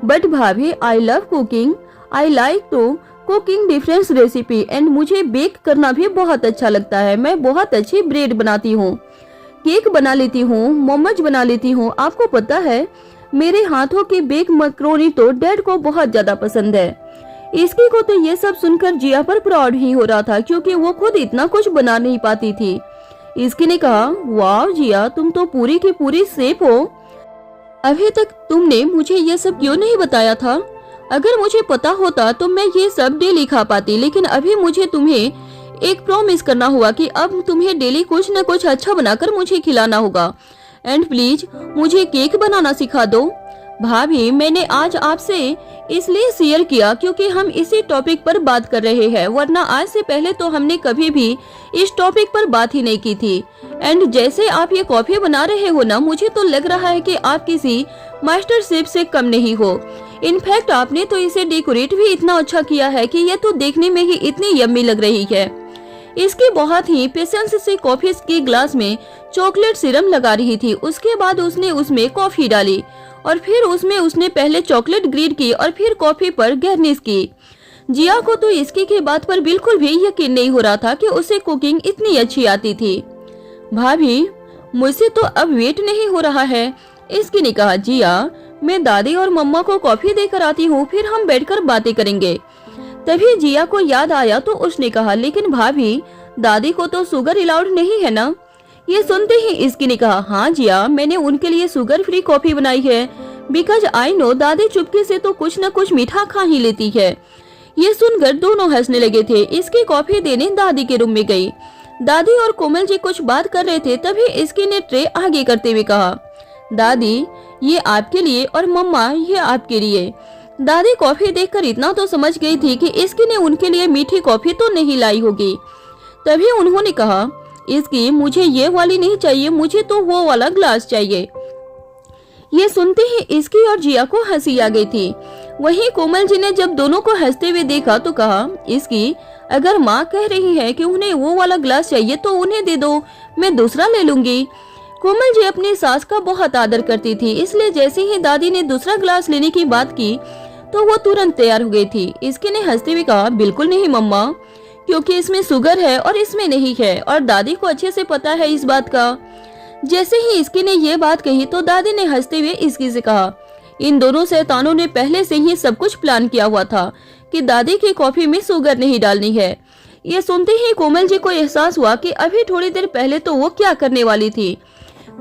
[SPEAKER 3] बट भाभी I love cooking, I like to cooking different recipe and मुझे बेक करना भी बहुत अच्छा लगता है। मैं बहुत अच्छी ब्रेड बनाती हूँ, केक बना लेती हूँ, मोमोज बना लेती हूँ। आपको पता है मेरे हाथों की बेक मैक्रोनी तो डैड को बहुत ज्यादा पसंद है। इसकी को तो ये सब सुनकर जिया पर प्राउड ही हो रहा था क्योंकि वो खुद इतना कुछ बना नहीं पाती थी। इसकी ने कहा, वाह जिया तुम तो पूरी की पूरी सेफ हो। अभी तक तुमने मुझे ये सब क्यों नहीं बताया था? अगर मुझे पता होता तो मैं ये सब डेली खा पाती, लेकिन अभी मुझे तुम्हें एक प्रॉमिस करना होगा कि अब तुम्हें डेली कुछ न कुछ अच्छा बनाकर मुझे खिलाना होगा। एंड प्लीज मुझे केक बनाना सिखा दो। भाभी मैंने आज आपसे इसलिए शेयर किया क्योंकि हम इसी टॉपिक पर बात कर रहे हैं, वरना आज से पहले तो हमने कभी भी इस टॉपिक पर बात ही नहीं की थी। एंड जैसे आप ये कॉफी बना रहे हो ना, मुझे तो लग रहा है कि आप किसी मास्टर शेफ से कम नहीं हो। इनफैक्ट आपने तो इसे डेकोरेट भी इतना अच्छा किया है कि ये तो देखने में ही इतनी यम्मी लग रही है। इसकी बहुत ही पेशेंस से कॉफी के ग्लास में चॉकलेट सिरम लगा रही थी। उसके बाद उसने उसमें कॉफी डाली और फिर उसमें उसने पहले चॉकलेट ग्रीड की और फिर कॉफी पर गार्निश की। जिया को तो इसकी की बात पर बिल्कुल भी यकीन नहीं हो रहा था कि उसे कुकिंग इतनी अच्छी आती थी। भाभी मुझसे तो अब वेट नहीं हो रहा है। इसकी ने कहा, जिया मैं दादी और मम्मा को कॉफी देकर आती हूँ, फिर हम बैठकर बातें करेंगे। तभी जिया को याद आया तो उसने कहा, लेकिन भाभी दादी को तो शुगर अलाउड नहीं है ना? ये सुनते ही इसकी ने कहा, हाँ जिया मैंने उनके लिए शुगर फ्री कॉफी बनाई है, बिकॉज आई नो दादी चुपके से तो कुछ न कुछ मीठा खा ही लेती है। ये सुनकर दोनों हंसने लगे थे। इसकी कॉफी देने दादी के रूम में गई। दादी और कोमल जी कुछ बात कर रहे थे, तभी इसकी ने ट्रे आगे करते हुए कहा, दादी ये आपके लिए और मम्मा ये आपके लिए।
[SPEAKER 2] दादी कॉफी देखकर इतना तो समझ गई थी कि इसकी ने उनके लिए मीठी कॉफी तो नहीं लाई होगी। तभी उन्होंने कहा, इसकी मुझे ये वाली नहीं चाहिए, मुझे तो वो वाला ग्लास चाहिए। ये सुनते ही इसकी और जिया को हंसी आ गई थी। वहीं कोमल जी ने जब दोनों को हंसते हुए देखा तो कहा, इसकी अगर माँ कह रही है कि उन्हें वो वाला ग्लास चाहिए तो उन्हें दे दो, मैं दूसरा ले लूंगी। कोमल जी अपनी सास का बहुत आदर करती थी, इसलिए जैसे ही दादी ने दूसरा ग्लास लेने की बात की तो वो तुरंत तैयार हो गई थी। इसकी ने हंसते हुए कहा, बिल्कुल नहीं मम्मा, क्योंकि इसमें शुगर है और इसमें नहीं है, और दादी को अच्छे से पता है इस बात का। जैसे ही इसकी ने ये बात कही तो दादी ने हंसते हुए इसकी से कहा, इन दोनों शैतानों ने पहले से ही सब कुछ प्लान किया हुआ था कि दादी की कॉफी में शुगर नहीं डालनी है। ये सुनते ही कोमल जी को एहसास हुआ कि अभी थोड़ी देर पहले तो वो क्या करने वाली थी।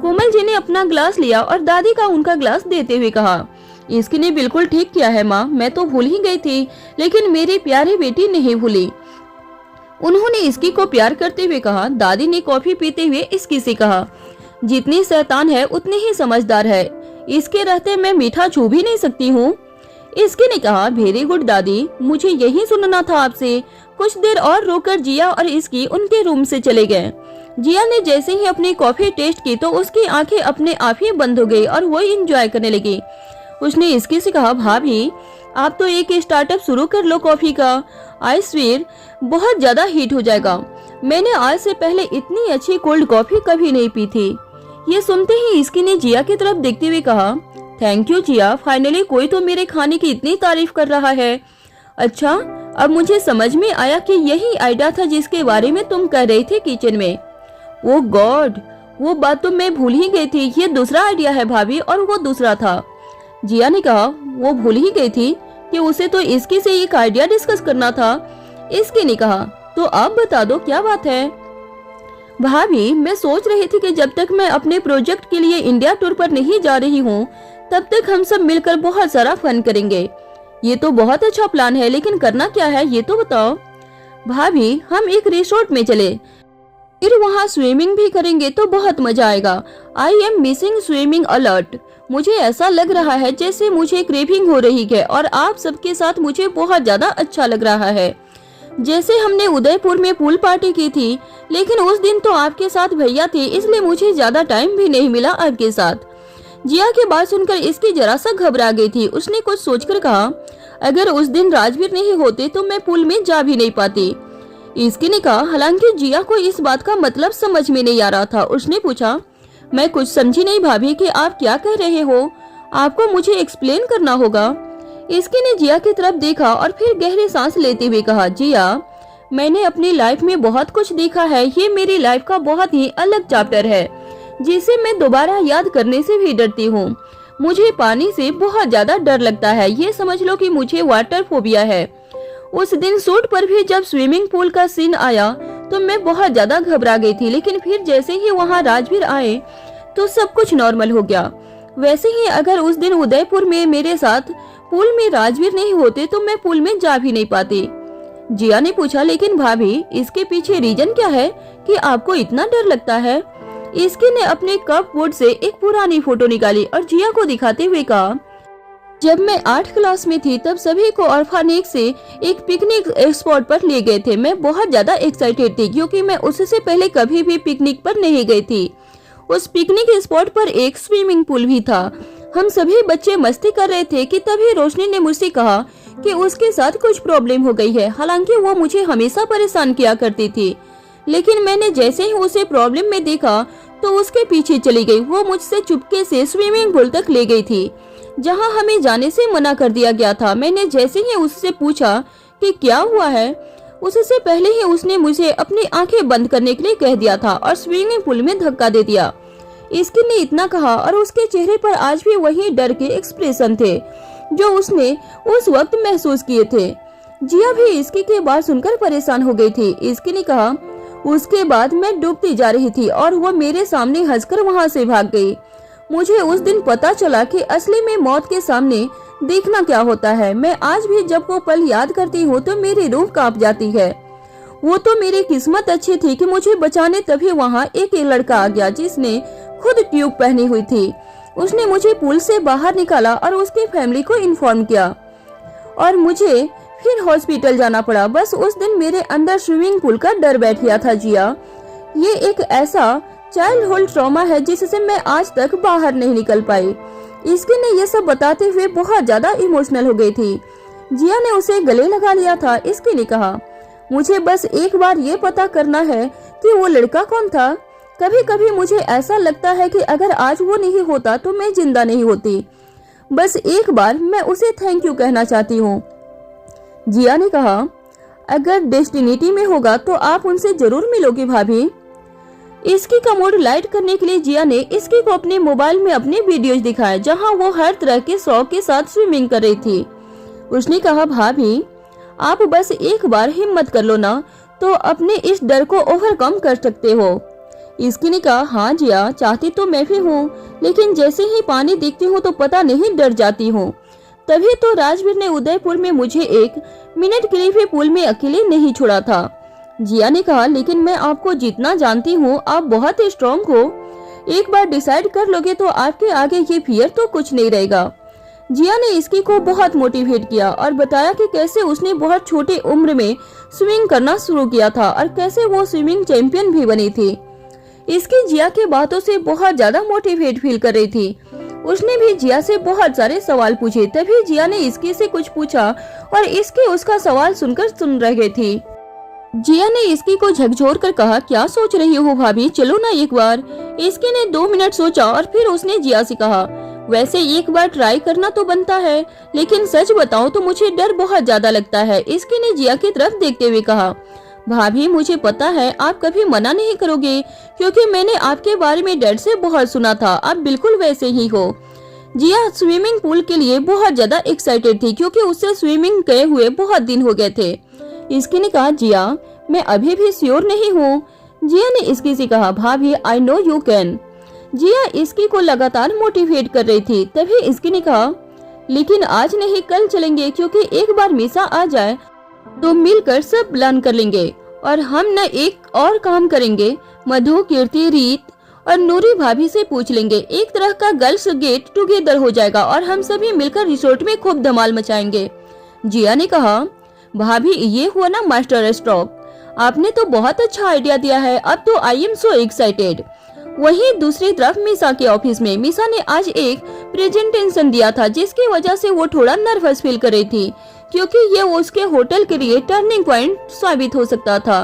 [SPEAKER 2] कोमल जी ने अपना ग्लास लिया और दादी का उनका ग्लास देते हुए कहा, इसकी ने बिल्कुल ठीक किया है माँ, मैं तो भूल ही गई थी, लेकिन मेरी प्यारी बेटी नहीं भूली। उन्होंने इसकी को प्यार करते हुए कहा। दादी ने कॉफी पीते हुए इसकी से कहा, जितनी शैतान है उतनी ही समझदार है, इसके रहते मैं मीठा छू भी नहीं सकती हूँ। इसकी ने कहा, वेरी गुड दादी, मुझे यही सुनना था आपसे। कुछ देर और रोकर जिया और इसकी उनके रूम से चले गए। जिया ने जैसे ही अपनी कॉफी टेस्ट की तो उसकी आंखें अपने आप ही बंद हो गई और वो एंजॉय करने लगी। उसने इसकी से कहा, भाभी आप तो एक स्टार्टअप शुरू कर लो कॉफी का, आई स्वेयर बहुत ज्यादा हिट हो जाएगा। मैंने आज से पहले इतनी अच्छी कोल्ड कॉफी कभी नहीं पी थी। ये सुनते ही इसकी ने जिया की तरफ देखते हुए कहा, थैंक यू जिया, फाइनली कोई तो मेरे खाने की इतनी तारीफ कर रहा है। अच्छा, अब मुझे समझ में आया कि यही आइडिया था जिसके बारे में तुम कह रही थी किचन में। ओ गॉड, वो बात तो मैं भूल ही गई थी, ये दूसरा आइडिया है भाभी, और वो दूसरा था। जिया ने कहा, वो भूल ही गई थी कि उसे तो इसकी से एक आइडिया डिस्कस करना था। इसकी ने कहा, तो आप बता दो क्या बात है। भाभी मैं सोच रही थी कि जब तक मैं अपने प्रोजेक्ट के लिए इंडिया टूर पर नहीं जा रही हूँ तब तक हम सब मिलकर बहुत सारा फन करेंगे। ये तो बहुत अच्छा प्लान है, लेकिन करना क्या है ये तो बताओ। भाभी हम एक रिसोर्ट में चले, फिर वहाँ स्विमिंग भी करेंगे तो बहुत मजा आएगा। I am missing swimming alert. मुझे ऐसा लग रहा है जैसे मुझे क्रेविंग हो रही है और आप सबके साथ मुझे बहुत ज्यादा अच्छा लग रहा है। जैसे हमने उदयपुर में पूल पार्टी की थी, लेकिन उस दिन तो आपके साथ भैया थे, इसलिए मुझे ज्यादा टाइम भी नहीं मिला आपके साथ। जिया की बात सुनकर इसकी जरा सा घबरा गई थी। उसने कुछ सोचकर कहा, अगर उस दिन राजवीर नहीं होते तो मैं पूल में जा भी नहीं पाती। इसकी ने कहा, हालांकि जिया को इस बात का मतलब समझ में नहीं आ रहा था। उसने पूछा, मैं कुछ समझी नहीं भाभी कि आप क्या कह रहे हो, आपको मुझे एक्सप्लेन करना होगा। इसकी ने जिया की तरफ देखा और फिर गहरी सांस लेते हुए कहा, जिया मैंने अपनी लाइफ में बहुत कुछ देखा है, ये मेरी लाइफ का बहुत ही अलग चैप्टर है जिसे मैं दोबारा याद करने से भी डरती हूँ। मुझे पानी से बहुत ज्यादा डर लगता है, ये समझ लो कि मुझे वाटर फोबिया है। उस दिन शूट पर भी जब स्विमिंग पूल का सीन आया तो मैं बहुत ज्यादा घबरा गई थी, लेकिन फिर जैसे ही वहाँ राजवीर आए तो सब कुछ नॉर्मल हो गया। वैसे ही अगर उस दिन उदयपुर में मेरे साथ पूल में राजवीर नहीं होते तो मैं पूल में जा भी नहीं पाती। जिया ने पूछा, लेकिन भाभी इसके पीछे रीजन क्या है कि आपको इतना डर लगता है। इसकी ने अपने कप बोर्ड से एक पुरानी फोटो निकाली और जिया को दिखाते हुए कहा, जब मैं 8th क्लास में थी तब सभी को ऑर्फनेज से एक पिकनिक स्पॉट पर ले गए थे। मैं बहुत ज्यादा एक्साइटेड थी क्योंकि मैं उससे पहले कभी भी पिकनिक पर नहीं गई थी। उस पिकनिक स्पॉट पर एक स्विमिंग पूल भी था। हम सभी बच्चे मस्ती कर रहे थे कि तभी रोशनी ने मुझसे कहा कि उसके साथ कुछ प्रॉब्लम हो गई है। हालांकि वो मुझे हमेशा परेशान किया करती थी, लेकिन मैंने जैसे ही उसे प्रॉब्लम में देखा तो उसके पीछे चली गई। वो मुझसे चुपके से स्विमिंग पूल तक ले गई थी जहां हमें जाने से मना कर दिया गया था। मैंने जैसे ही उससे पूछा कि क्या हुआ है, उससे पहले ही उसने मुझे अपनी आंखें बंद करने के लिए कह दिया था और स्विमिंग पूल में धक्का दे दिया। इसकी ने इतना कहा और उसके चेहरे पर आज भी वही डर के एक्सप्रेशन थे जो उसने उस वक्त महसूस किए थे। जिया भी इसकी के बात सुनकर परेशान हो गई थी। इसकी ने कहा, उसके बाद मैं डूबती जा रही थी और वो मेरे सामने हंसकर वहाँ से भाग गई। मुझे उस दिन पता चला कि असली में मौत के सामने देखना क्या होता है। मैं आज भी जब वो पल याद करती हूँ तो मेरी रूह कांप जाती है। वो तो मेरी किस्मत अच्छी थी कि मुझे बचाने तभी वहाँ एक लड़का आ गया जिसने खुद ट्यूब पहनी हुई थी। उसने मुझे पूल से बाहर निकाला और उसकी फैमिली को इन्फॉर्म किया। और मुझे फिर हॉस्पिटल जाना पड़ा। बस उस दिन मेरे अंदर स्विमिंग पूल का डर बैठ गया था जिया। ये एक ऐसा चाइल्डहुड ट्रॉमा है जिससे मैं आज तक बाहर नहीं निकल पाई। इसकी ने ये सब बताते हुए बहुत ज्यादा इमोशनल हो गई थी। जिया ने उसे गले लगा लिया था। इसकी ने कहा, मुझे बस एक बार ये पता करना है कि वो लड़का कौन था। कभी कभी मुझे ऐसा लगता है कि अगर आज वो नहीं होता तो मैं जिंदा नहीं होती। बस एक बार मैं उसे थैंक यू कहना चाहती हूँ। जिया ने कहा, अगर डेस्टिनिटी में होगा तो आप उनसे जरूर मिलोगी भाभी। इसकी का मूड लाइट करने के लिए जिया ने इसकी को अपने मोबाइल में अपने वीडियोज दिखाए जहां वो हर तरह के शौक के साथ स्विमिंग कर रही थी। उसने कहा, भाभी आप बस एक बार हिम्मत कर लो ना तो अपने इस डर को ओवरकम कर सकते हो। इसकी ने कहा, हाँ जिया, चाहती तो मैं भी हूँ, लेकिन जैसे ही पानी देखती हूँ तो पता नहीं डर जाती हूँ। तभी तो राजवीर ने उदयपुर में मुझे 1 मिनट के लिए भी पूल में अकेले नहीं छोड़ा था। जिया ने कहा, लेकिन मैं आपको जितना जानती हूँ आप बहुत ही स्ट्रॉन्ग हो। एक बार डिसाइड कर लोगे तो आपके आगे ये फियर तो कुछ नहीं रहेगा। जिया ने इसकी को बहुत मोटिवेट किया और बताया कि कैसे उसने बहुत छोटे उम्र में स्विमिंग करना शुरू किया था और कैसे वो स्विमिंग चैंपियन भी बनी थी। इसकी जिया के बातों से बहुत ज्यादा मोटिवेट फील कर रही थी। उसने भी जिया से बहुत सारे सवाल पूछे। तभी जिया ने इसकी से कुछ पूछा और इसकी उसका सवाल सुनकर सुन रही थी। जिया ने इसकी को झकझोर कर कहा, क्या सोच रही हो भाभी, चलो ना एक बार। इसकी ने 2 मिनट सोचा और फिर उसने जिया से कहा, वैसे एक बार ट्राई करना तो बनता है, लेकिन सच बताऊं तो मुझे डर बहुत ज्यादा लगता है। इसकी ने जिया की तरफ देखते हुए कहा, भाभी मुझे पता है आप कभी मना नहीं करोगे, क्योंकि मैंने आपके बारे में डैड से बहुत सुना था। आप बिल्कुल वैसे ही हो। जिया स्विमिंग पूल के लिए बहुत ज्यादा एक्साइटेड थी क्योंकि उससे स्विमिंग किए हुए बहुत दिन हो गए थे। इसकी ने कहा, जिया मैं अभी भी श्योर नहीं हूँ। जिया ने इसकी से कहा, भाभी आई नो यू कैन। जिया इसकी को लगातार मोटिवेट कर रही थी। तभी इसकी ने कहा, लेकिन आज नहीं कल चलेंगे, क्योंकि एक बार मीसा आ जाए तो मिलकर सब प्लान कर लेंगे और हम न एक और काम करेंगे। मधु, कीर्ति, रीत और नूरी भाभी से पूछ लेंगे। एक तरह का गर्ल्स गेट टुगेदर हो जाएगा और हम सभी मिलकर रिसोर्ट में खूब धमाल मचाएंगे। जिया ने कहा, भाभी ये हुआ ना मास्टर स्ट्रोक, आपने तो बहुत अच्छा आइडिया दिया है। अब तो आई एम सो एक्साइटेड। वहीं दूसरी तरफ मीसा के ऑफिस में मीसा ने आज एक प्रेजेंटेशन दिया था जिसकी वजह से वो थोड़ा नर्वस फील कर रही थी, क्योंकि ये उसके होटल के लिए टर्निंग पॉइंट साबित हो सकता था।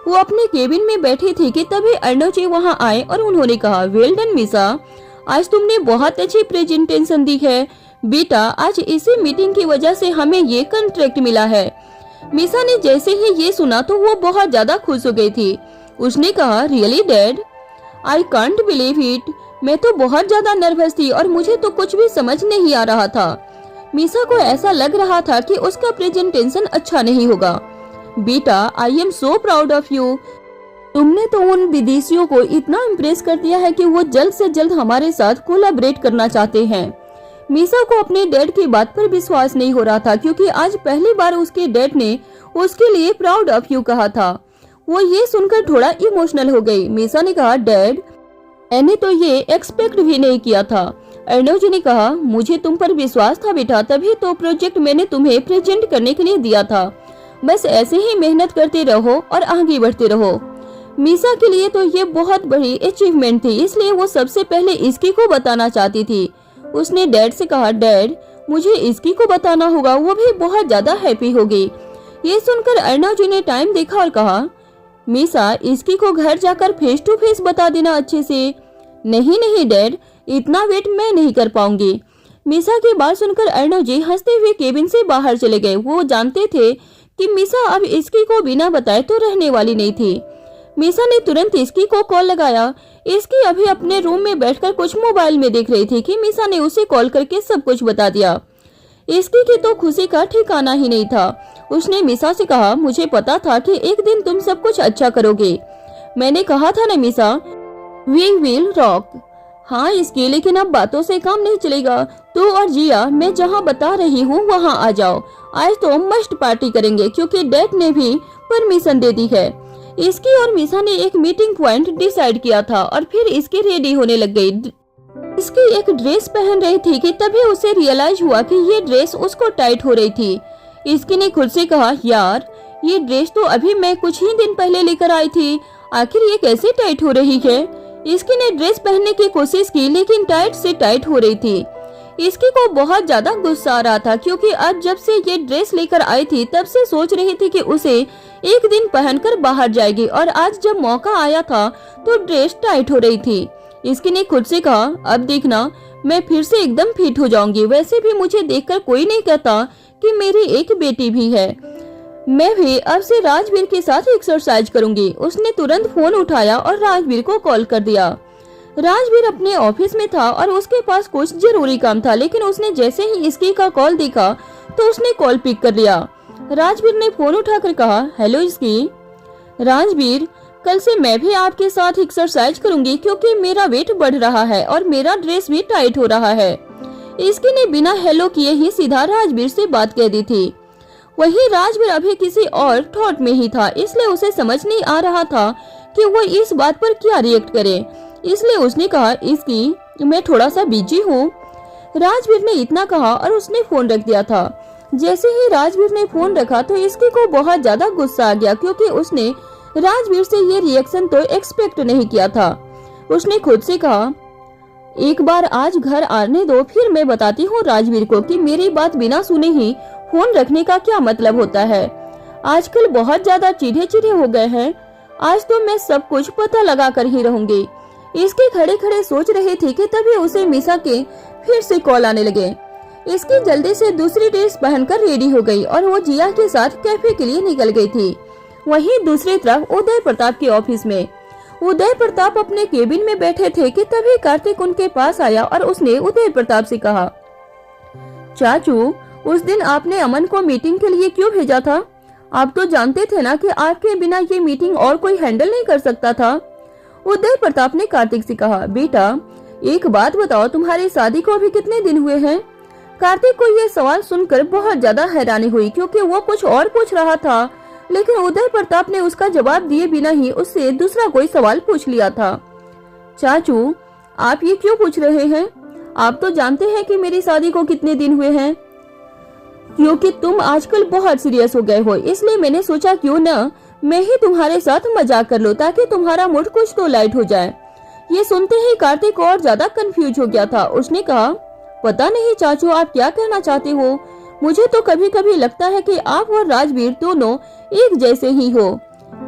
[SPEAKER 2] वो अपने केबिन में बैठी थी कि तभी अर्णव जी वहाँ आए और उन्होंने कहा, वेल डन मीसा, आज तुमने बहुत अच्छी प्रेजेंटेशन दी है बेटा। आज इसी मीटिंग की वजह से हमें ये कॉन्ट्रैक्ट मिला है। मीसा ने जैसे ही ये सुना तो वो बहुत ज्यादा खुश हो गई थी। उसने कहा, really dad, I can't believe it. मैं तो बहुत ज्यादा नर्वस थी और मुझे तो कुछ भी समझ नहीं आ रहा था। मीसा को ऐसा लग रहा था कि उसका प्रेजेंटेशन अच्छा नहीं होगा। बेटा I am so proud of you. तुमने तो उन विदेशियों को इतना इम्प्रेस कर दिया है कि वो जल्द से जल्द हमारे साथ कोलैबोरेट करना चाहते हैं। मीसा को अपने डैड की बात पर विश्वास नहीं हो रहा था, क्योंकि आज पहली बार उसके डैड ने उसके लिए प्राउड ऑफ यू कहा था। वो ये सुनकर थोड़ा इमोशनल हो गई। मीसा ने कहा, डैड मैंने तो ये एक्सपेक्ट भी नहीं किया था। अर्णव जी ने कहा, मुझे तुम पर विश्वास था बेटा, तभी तो प्रोजेक्ट मैंने तुम्हें प्रेजेंट करने के लिए दिया था। बस ऐसे ही मेहनत करते रहो और आगे बढ़ते रहो। मीसा के लिए तो ये बहुत बड़ी अचीवमेंट थी, इसलिए वो सबसे पहले इसकी को बताना चाहती थी। उसने डैड से कहा, डैड मुझे इसकी को बताना होगा, वो भी बहुत ज्यादा हैप्पी होगी। ये सुनकर अर्णव जी ने टाइम देखा और कहा, मीसा इसकी को घर जाकर फेस टू फेस बता देना अच्छे से। नहीं नहीं डैड, इतना वेट मैं नहीं कर पाऊंगी। मीसा की बात सुनकर अर्णव जी हंसते हुए केबिन से बाहर चले गए। वो जानते थे कि मीसा अब इसकी को बिना बताए तो रहने वाली नहीं थी। मीसा ने तुरंत इसकी को कॉल लगाया। इसकी अभी अपने रूम में बैठकर कुछ मोबाइल में देख रही थी कि मीसा ने उसे कॉल करके सब कुछ बता दिया। इसकी की तो खुशी का ठिकाना ही नहीं था। उसने मीसा से कहा, मुझे पता था कि एक दिन तुम सब कुछ अच्छा करोगे। मैंने कहा था ना मीसा, वी विल रॉक। हाँ इसकी, लेकिन अब बातों से काम नहीं चलेगा। तू और जिया मैं जहाँ बता रही हूँ वहाँ आ जाओ। आज तो मस्ट पार्टी करेंगे, क्योंकि डैड ने भी परमिशन दे दी है। इसकी और मीसा ने एक मीटिंग पॉइंट डिसाइड किया था और फिर इसकी रेडी होने लग गई। इसकी एक ड्रेस पहन रही थी कि तभी उसे रियलाइज हुआ कि ये ड्रेस उसको टाइट हो रही थी। इसकी ने खुद से कहा, यार ये ड्रेस तो अभी मैं कुछ ही दिन पहले लेकर आई थी, आखिर ये कैसे टाइट हो रही है। इसकी ने ड्रेस पहनने की कोशिश की लेकिन टाइट से टाइट हो रही थी। इसकी को बहुत ज्यादा गुस्सा आ रहा था क्योंकि आज जब से ये ड्रेस लेकर आई थी तब से सोच रही थी कि उसे एक दिन पहनकर बाहर जाएगी और आज जब मौका आया था तो ड्रेस टाइट हो रही थी। इसकी ने खुद से कहा, अब देखना मैं फिर से एकदम फिट हो जाऊंगी। वैसे भी मुझे देखकर कोई नहीं कहता कि मेरी एक बेटी भी है। मैं भी अब से राजवीर के साथ एक्सरसाइज करूंगी। उसने तुरंत फोन उठाया और राजवीर को कॉल कर दिया। राजवीर अपने ऑफिस में था और उसके पास कुछ जरूरी काम था, लेकिन उसने जैसे ही इसकी का कॉल देखा तो उसने कॉल पिक कर लिया। राजवीर ने फोन उठाकर कहा, हेलो इसकी। राजवीर, कल से मैं भी आपके साथ एक्सरसाइज करूंगी क्योंकि मेरा वेट बढ़ रहा है और मेरा ड्रेस भी टाइट हो रहा है। इसकी ने बिना हेलो किए ही सीधा राजवीर से बात कह दी थी। वहीं राजवीर अभी किसी और थॉट में ही था, इसलिए उसे समझ नहीं आ रहा था कि वो इस बात पर क्या रिएक्ट करे। इसलिए उसने कहा, इसकी मैं थोड़ा सा बिजी हूँ। राजवीर ने इतना कहा और उसने फोन रख दिया था। जैसे ही राजवीर ने फोन रखा तो इसकी को बहुत ज्यादा गुस्सा आ गया क्योंकि उसने राजवीर से ये रिएक्शन तो एक्सपेक्ट नहीं किया था। उसने खुद से कहा, एक बार आज घर आने दो, फिर मैं बताती हूँ राजवीर को कि मेरी बात बिना सुने ही फोन रखने का क्या मतलब होता है। आजकल बहुत ज्यादा चिढ़े हो गए हैं। आज तो मैं सब कुछ पता लगा कर ही रहूंगी। इसके खड़े खड़े सोच रही थी कि तभी उसे मीसा के फिर से कॉल आने लगे। इसकी जल्दी से दूसरी ड्रेस पहनकर रेडी हो गई और वो जिया के साथ कैफे के लिए निकल गई थी। वहीं दूसरी तरफ उदय प्रताप के ऑफिस में उदय प्रताप अपने केबिन में बैठे थे कि तभी कार्तिक उनके पास आया और उसने उदय प्रताप से कहा, चाचू, उस दिन आपने अमन को मीटिंग के लिए क्यों भेजा था? आप तो जानते थे ना कि आपके बिना ये मीटिंग और कोई हैंडल नहीं कर सकता था। उदय प्रताप ने कार्तिक से कहा, बेटा एक बात बताओ, तुम्हारी शादी को अभी कितने दिन हुए हैं? कार्तिक को ये सवाल सुनकर बहुत ज्यादा हैरानी हुई क्योंकि वो कुछ और पूछ रहा था, लेकिन उदय प्रताप ने उसका जवाब दिए बिना ही उससे दूसरा कोई सवाल पूछ लिया था। चाचू, आप ये क्यों पूछ रहे हैं? आप तो जानते हैं कि मेरी शादी को कितने दिन हुए हैं। क्योंकि तुम आजकल बहुत सीरियस हो गए हो, इसलिए मैंने सोचा क्यों न मैं ही तुम्हारे साथ मजाक कर लूं ताकि तुम्हारा मूड कुछ तो लाइट हो जाए। ये सुनते ही कार्तिक और ज्यादा कंफ्यूज हो गया था। उसने कहा, पता नहीं चाचू आप क्या कहना चाहते हो। मुझे तो कभी कभी लगता है कि आप और राजवीर दोनों एक जैसे ही हो।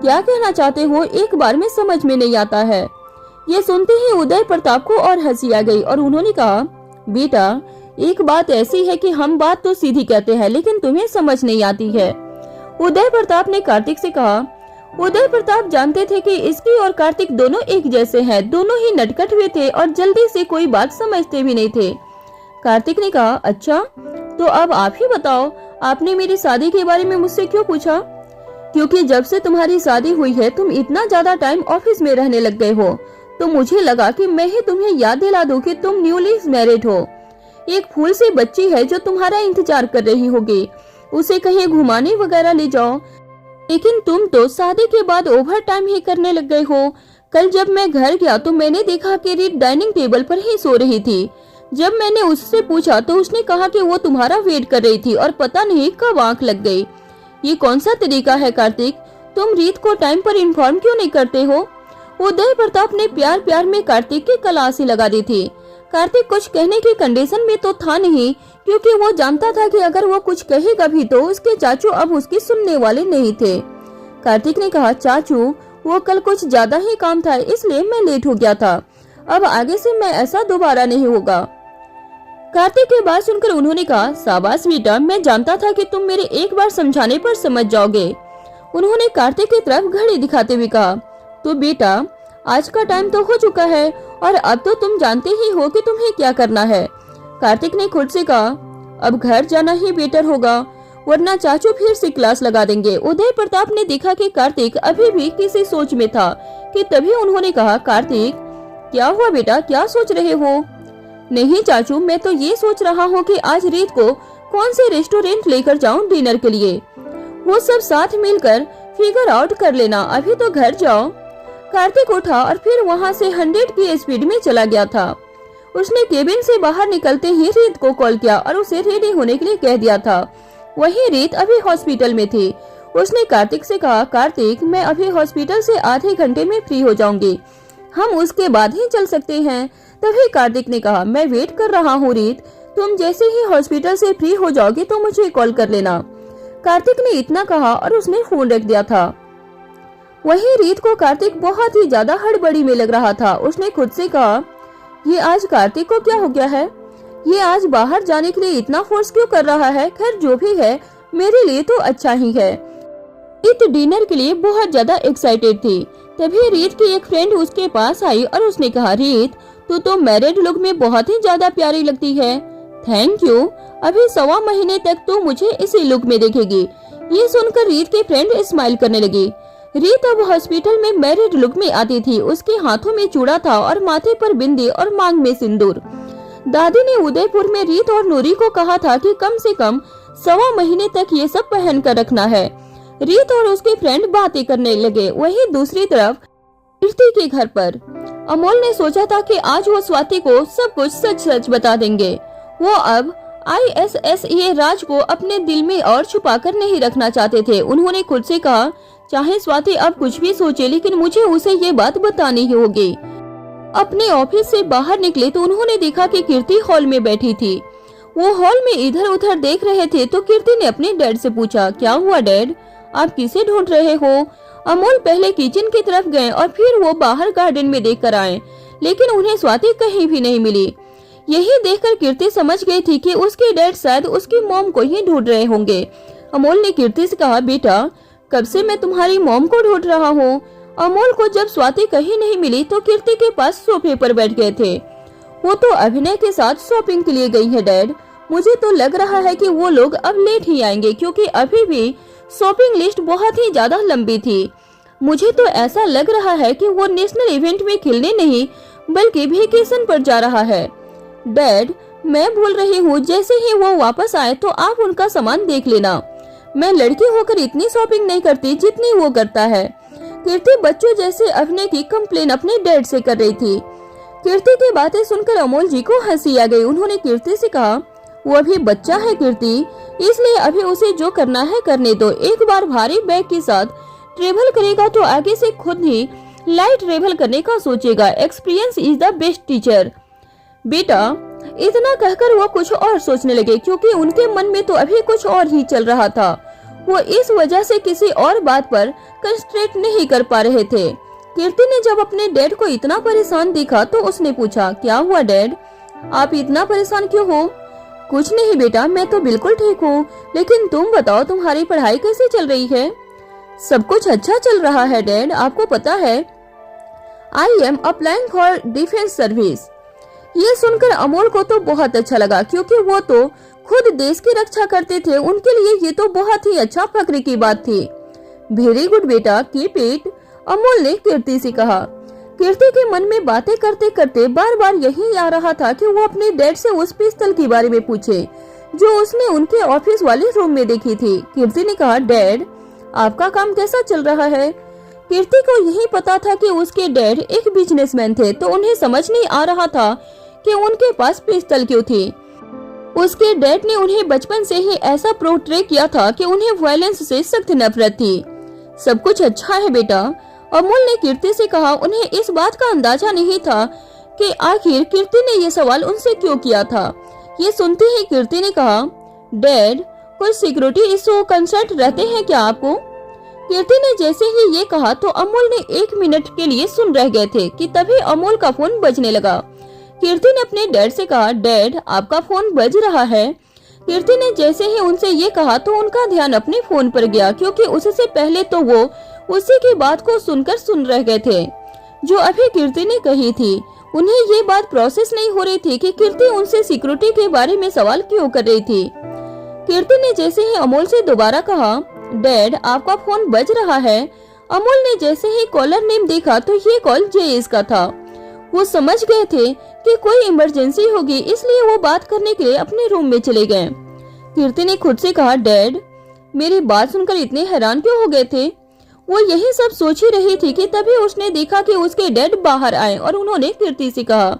[SPEAKER 2] क्या कहना चाहते हो एक बार में समझ में नहीं आता है। ये सुनते ही उदय प्रताप को और हंसी आ गई और उन्होंने कहा, बेटा एक बात ऐसी है कि हम बात तो सीधी कहते हैं लेकिन तुम्हें समझ नहीं आती है। उदय प्रताप ने कार्तिक से कहा। उदय प्रताप जानते थे कि इसकी और कार्तिक दोनों एक जैसे हैं, दोनों ही नटखट हुए थे और जल्दी से कोई बात समझते भी नहीं थे। कार्तिक ने कहा, अच्छा तो अब आप ही बताओ, आपने मेरी शादी के बारे में मुझसे क्यों पूछा? क्योंकि जब से तुम्हारी शादी हुई है तुम इतना ज्यादा टाइम ऑफिस में रहने लग गए हो, तो मुझे लगा कि मैं ही तुम्हें याद दिला दूं कि तुम न्यूली मैरिड हो। एक फूल सी बच्ची है जो तुम्हारा इंतजार कर रही होगी, उसे कहीं घुमाने वगैरह ले जाओ, लेकिन तुम तो शादी के बाद ओवर टाइम ही करने लग गए हो। कल जब मैं घर गया तो मैंने देखा कि रीत डाइनिंग टेबल पर ही सो रही थी। जब मैंने उससे पूछा तो उसने कहा कि वो तुम्हारा वेट कर रही थी और पता नहीं कब आंख लग गई। ये कौन सा तरीका है कार्तिक, तुम रीत को टाइम पर इन्फॉर्म क्यों नहीं करते हो? उदय प्रताप ने प्यार प्यार में कार्तिक की कलासी लगा दी थी। कार्तिक कुछ कहने की कंडीशन में तो था नहीं क्योंकि वो जानता था कि अगर वो कुछ कहेगा भी तो उसके चाचू अब उसकी सुनने वाले नहीं थे। कार्तिक ने कहा, चाचू वो कल कुछ ज्यादा ही काम था इसलिए मैं लेट हो गया था, अब आगे से मैं ऐसा दोबारा नहीं होगा। कार्तिक की बात सुनकर उन्होंने कहा, शाबाश बेटा, मैं जानता था कि तुम मेरे एक बार समझाने पर समझ जाओगे। उन्होंने कार्तिक की तरफ घड़ी दिखाते हुए कहा, तो बेटा आज का टाइम तो हो चुका है और अब तो तुम जानते ही हो कि तुम्हें क्या करना है। कार्तिक ने खुद से कहा, अब घर जाना ही बेटर होगा वरना चाचू फिर से क्लास लगा देंगे। उदय प्रताप ने देखा कि कार्तिक अभी भी किसी सोच में था कि तभी उन्होंने कहा, कार्तिक क्या हुआ बेटा, क्या सोच रहे हो? नहीं चाचू, मैं तो ये सोच रहा हूँ कि आज रीत को कौन से रेस्टोरेंट लेकर जाऊँ डिनर के लिए, वो सब साथ मिलकर फिगर आउट कर लेना, अभी तो घर जाओ। कार्तिक उठा और फिर वहाँ से 100 की स्पीड में चला गया था। उसने केबिन से बाहर निकलते ही रीत को कॉल किया और उसे रेडी होने के लिए कह दिया था। वहीं रीत अभी हॉस्पिटल में थी। उसने कार्तिक से कहा, कार्तिक मैं अभी हॉस्पिटल से आधे घंटे में फ्री हो जाऊंगी, हम उसके बाद ही चल सकते हैं। तभी कार्तिक ने कहा, मैं वेट कर रहा हूँ रीत, तुम जैसे ही हॉस्पिटल से फ्री हो जाओगे तो मुझे कॉल कर लेना। कार्तिक ने इतना कहा और उसने फोन रख दिया था। वहीं रीत को कार्तिक बहुत ही ज्यादा हड़बड़ी में लग रहा था। उसने खुद से कहा, ये आज कार्तिक को क्या हो गया है, ये आज बाहर जाने के लिए इतना फोर्स क्यों कर रहा है। खैर जो भी है मेरे लिए तो अच्छा ही है। रीत डिनर के लिए बहुत ज्यादा एक्साइटेड थी। तभी रीत की एक फ्रेंड उसके पास आई और उसने कहा, रीत तू तो मैरिड लुक में बहुत ही ज्यादा प्यारी लगती है। थैंक यू, अभी 1.25 महीने तक तो मुझे इसी लुक में देखेगी। ये सुनकर रीत की फ्रेंड स्माइल करने लगी। रीत अब हॉस्पिटल में मैरिड लुक में आती थी। उसके हाथों में चूड़ा था और माथे पर बिंदी और मांग में सिंदूर। दादी ने उदयपुर में रीत और नूरी को कहा था कि कम से कम 1.25 महीने तक ये सब पहन कर रखना है। रीत और उसके फ्रेंड बातें करने लगे। वहीं दूसरी तरफ कीर्ति के घर पर अमोल ने सोचा था कि आज वो स्वाति को सब कुछ सच सच बता देंगे। वो अब ISSA राज को अपने दिल में और छुपा कर नहीं रखना चाहते थे। उन्होंने खुद से कहा, चाहे स्वाति अब कुछ भी सोचे लेकिन मुझे उसे ये बात बतानी ही होगी। अपने ऑफिस से बाहर निकले तो उन्होंने देखा कि कीर्ति हॉल में बैठी थी। वो हॉल में इधर उधर देख रहे थे तो कीर्ति ने अपने डैड से पूछा, क्या हुआ डैड, आप किसे ढूंढ रहे हो। अमोल पहले किचन की तरफ गए और फिर वो बाहर गार्डन में देख कर आए, लेकिन उन्हें स्वाति कहीं भी नहीं मिली। यही देखकर कीर्ति समझ गई थी कि उसके डैड शायद उसकी मॉम को ही ढूंढ रहे होंगे। अमोल ने कीर्ति से कहा, बेटा कब से मैं तुम्हारी मॉम को ढूंढ रहा हूँ। अमोल को जब स्वाति कहीं नहीं मिली तो कीर्ति के पास सोफे पर बैठ गए थे। वो तो अभिनय के साथ शॉपिंग के लिए गई है डैड, मुझे तो लग रहा है कि वो लोग अब लेट ही आएंगे क्योंकि अभी भी शॉपिंग लिस्ट बहुत ही ज्यादा लंबी थी। मुझे तो ऐसा लग रहा है कि वो नेशनल इवेंट में खेलने नहीं बल्कि वेकेशन पर जा रहा है। डैड मैं बोल रही हूँ जैसे ही वो वापस आए तो आप उनका सामान देख लेना। मैं लड़की होकर इतनी शॉपिंग नहीं करती जितनी वो करता है। कीर्ति बच्चों जैसे अभिनय की कंप्लेन अपने डैड से कर रही थी। कीर्ति की बातें सुनकर अमोल जी को हंसी आ गई। उन्होंने कीर्ति से कहा, वो अभी बच्चा है कीर्ति, इसलिए अभी उसे जो करना है करने दो। एक बार भारी बैग के साथ ट्रेवल करेगा तो आगे से खुद ही लाइट ट्रेवल करने का सोचेगा। Experience is the best teacher. बेटा इतना कहकर वो कुछ और सोचने लगे क्योंकि उनके मन में तो अभी कुछ और ही चल रहा था। वो इस वजह से किसी और बात पर कंसंट्रेट नहीं कर पा रहे थे। कीर्ति ने जब अपने डैड को इतना परेशान देखा तो उसने पूछा, क्या हुआ डैड, आप इतना परेशान क्यों हो। कुछ नहीं बेटा, मैं तो बिल्कुल ठीक हूँ, लेकिन तुम बताओ तुम्हारी पढ़ाई कैसे चल रही है। सब कुछ अच्छा चल रहा है डैड, आपको पता है I am applying for defence service. ये सुनकर अमोल को तो बहुत अच्छा लगा क्योंकि वो तो खुद देश की रक्षा करते थे। उनके लिए ये तो बहुत ही अच्छा फक्र की बात थी। वेरी गुड बेटा, कीप इट, अमोल ने कीर्ति से कहा। कीर्ति के मन में बातें करते करते बार बार यही आ रहा था कि वो अपने डैड से उस पिस्तौल के बारे में पूछे जो उसने उनके ऑफिस वाले रूम में देखी थी। कीर्ति ने कहा, डैड आपका काम कैसा चल रहा है। कीर्ति को यही पता था कि उसके डैड एक बिजनेसमैन थे, तो उन्हें समझ नहीं आ रहा था कि उनके पास पिस्तौल क्यों थी। उसके डैड ने उन्हें बचपन से ही ऐसा पोर्ट्रे किया था कि उन्हें वायलेंस से सख्त नफरत थी। सब कुछ अच्छा है बेटा, अमोल ने कीर्ति से कहा। उन्हें इस बात का अंदाजा नहीं था कि आखिर कीर्ति ने ये सवाल उनसे क्यों किया था। ये सुनते ही कीर्ति ने कहा, डैड कोई सिक्योरिटी इशू कंसर्न रहते हैं क्या आपको। कीर्ति ने जैसे ही ये कहा तो अमोल ने 1 मिनट के लिए सुन रह गए थे कि तभी अमोल का फोन बजने लगा। कीर्ति ने अपने डैड से कहा, डैड आपका फोन बज रहा है। कीर्ति ने जैसे ही उनसे ये कहा तो उनका ध्यान अपने फोन पर गया क्योंकि उससे पहले तो वो उसी की बात को सुनकर सुन रह गए थे जो अभी कीर्ति ने कही थी। उन्हें ये बात प्रोसेस नहीं हो रही थी कि कीर्ति उनसे सिक्योरिटी के बारे में सवाल क्यों कर रही थी। कीर्ति ने जैसे ही अमोल से दोबारा कहा, डैड आपका फोन बज रहा है। अमोल ने जैसे ही कॉलर नेम देखा तो ये कॉल जेएस का था। वो समझ गए थे कि कोई इमरजेंसी होगी, इसलिए वो बात करने के लिए अपने रूम में चले गए। कीर्ति ने खुद से कहा, डैड मेरी बात सुनकर इतने हैरान क्यों हो गए थे। वो यही सब सोच ही रही थी कि तभी उसने देखा कि उसके डैड बाहर आए और उन्होंने कीर्ति से कहा,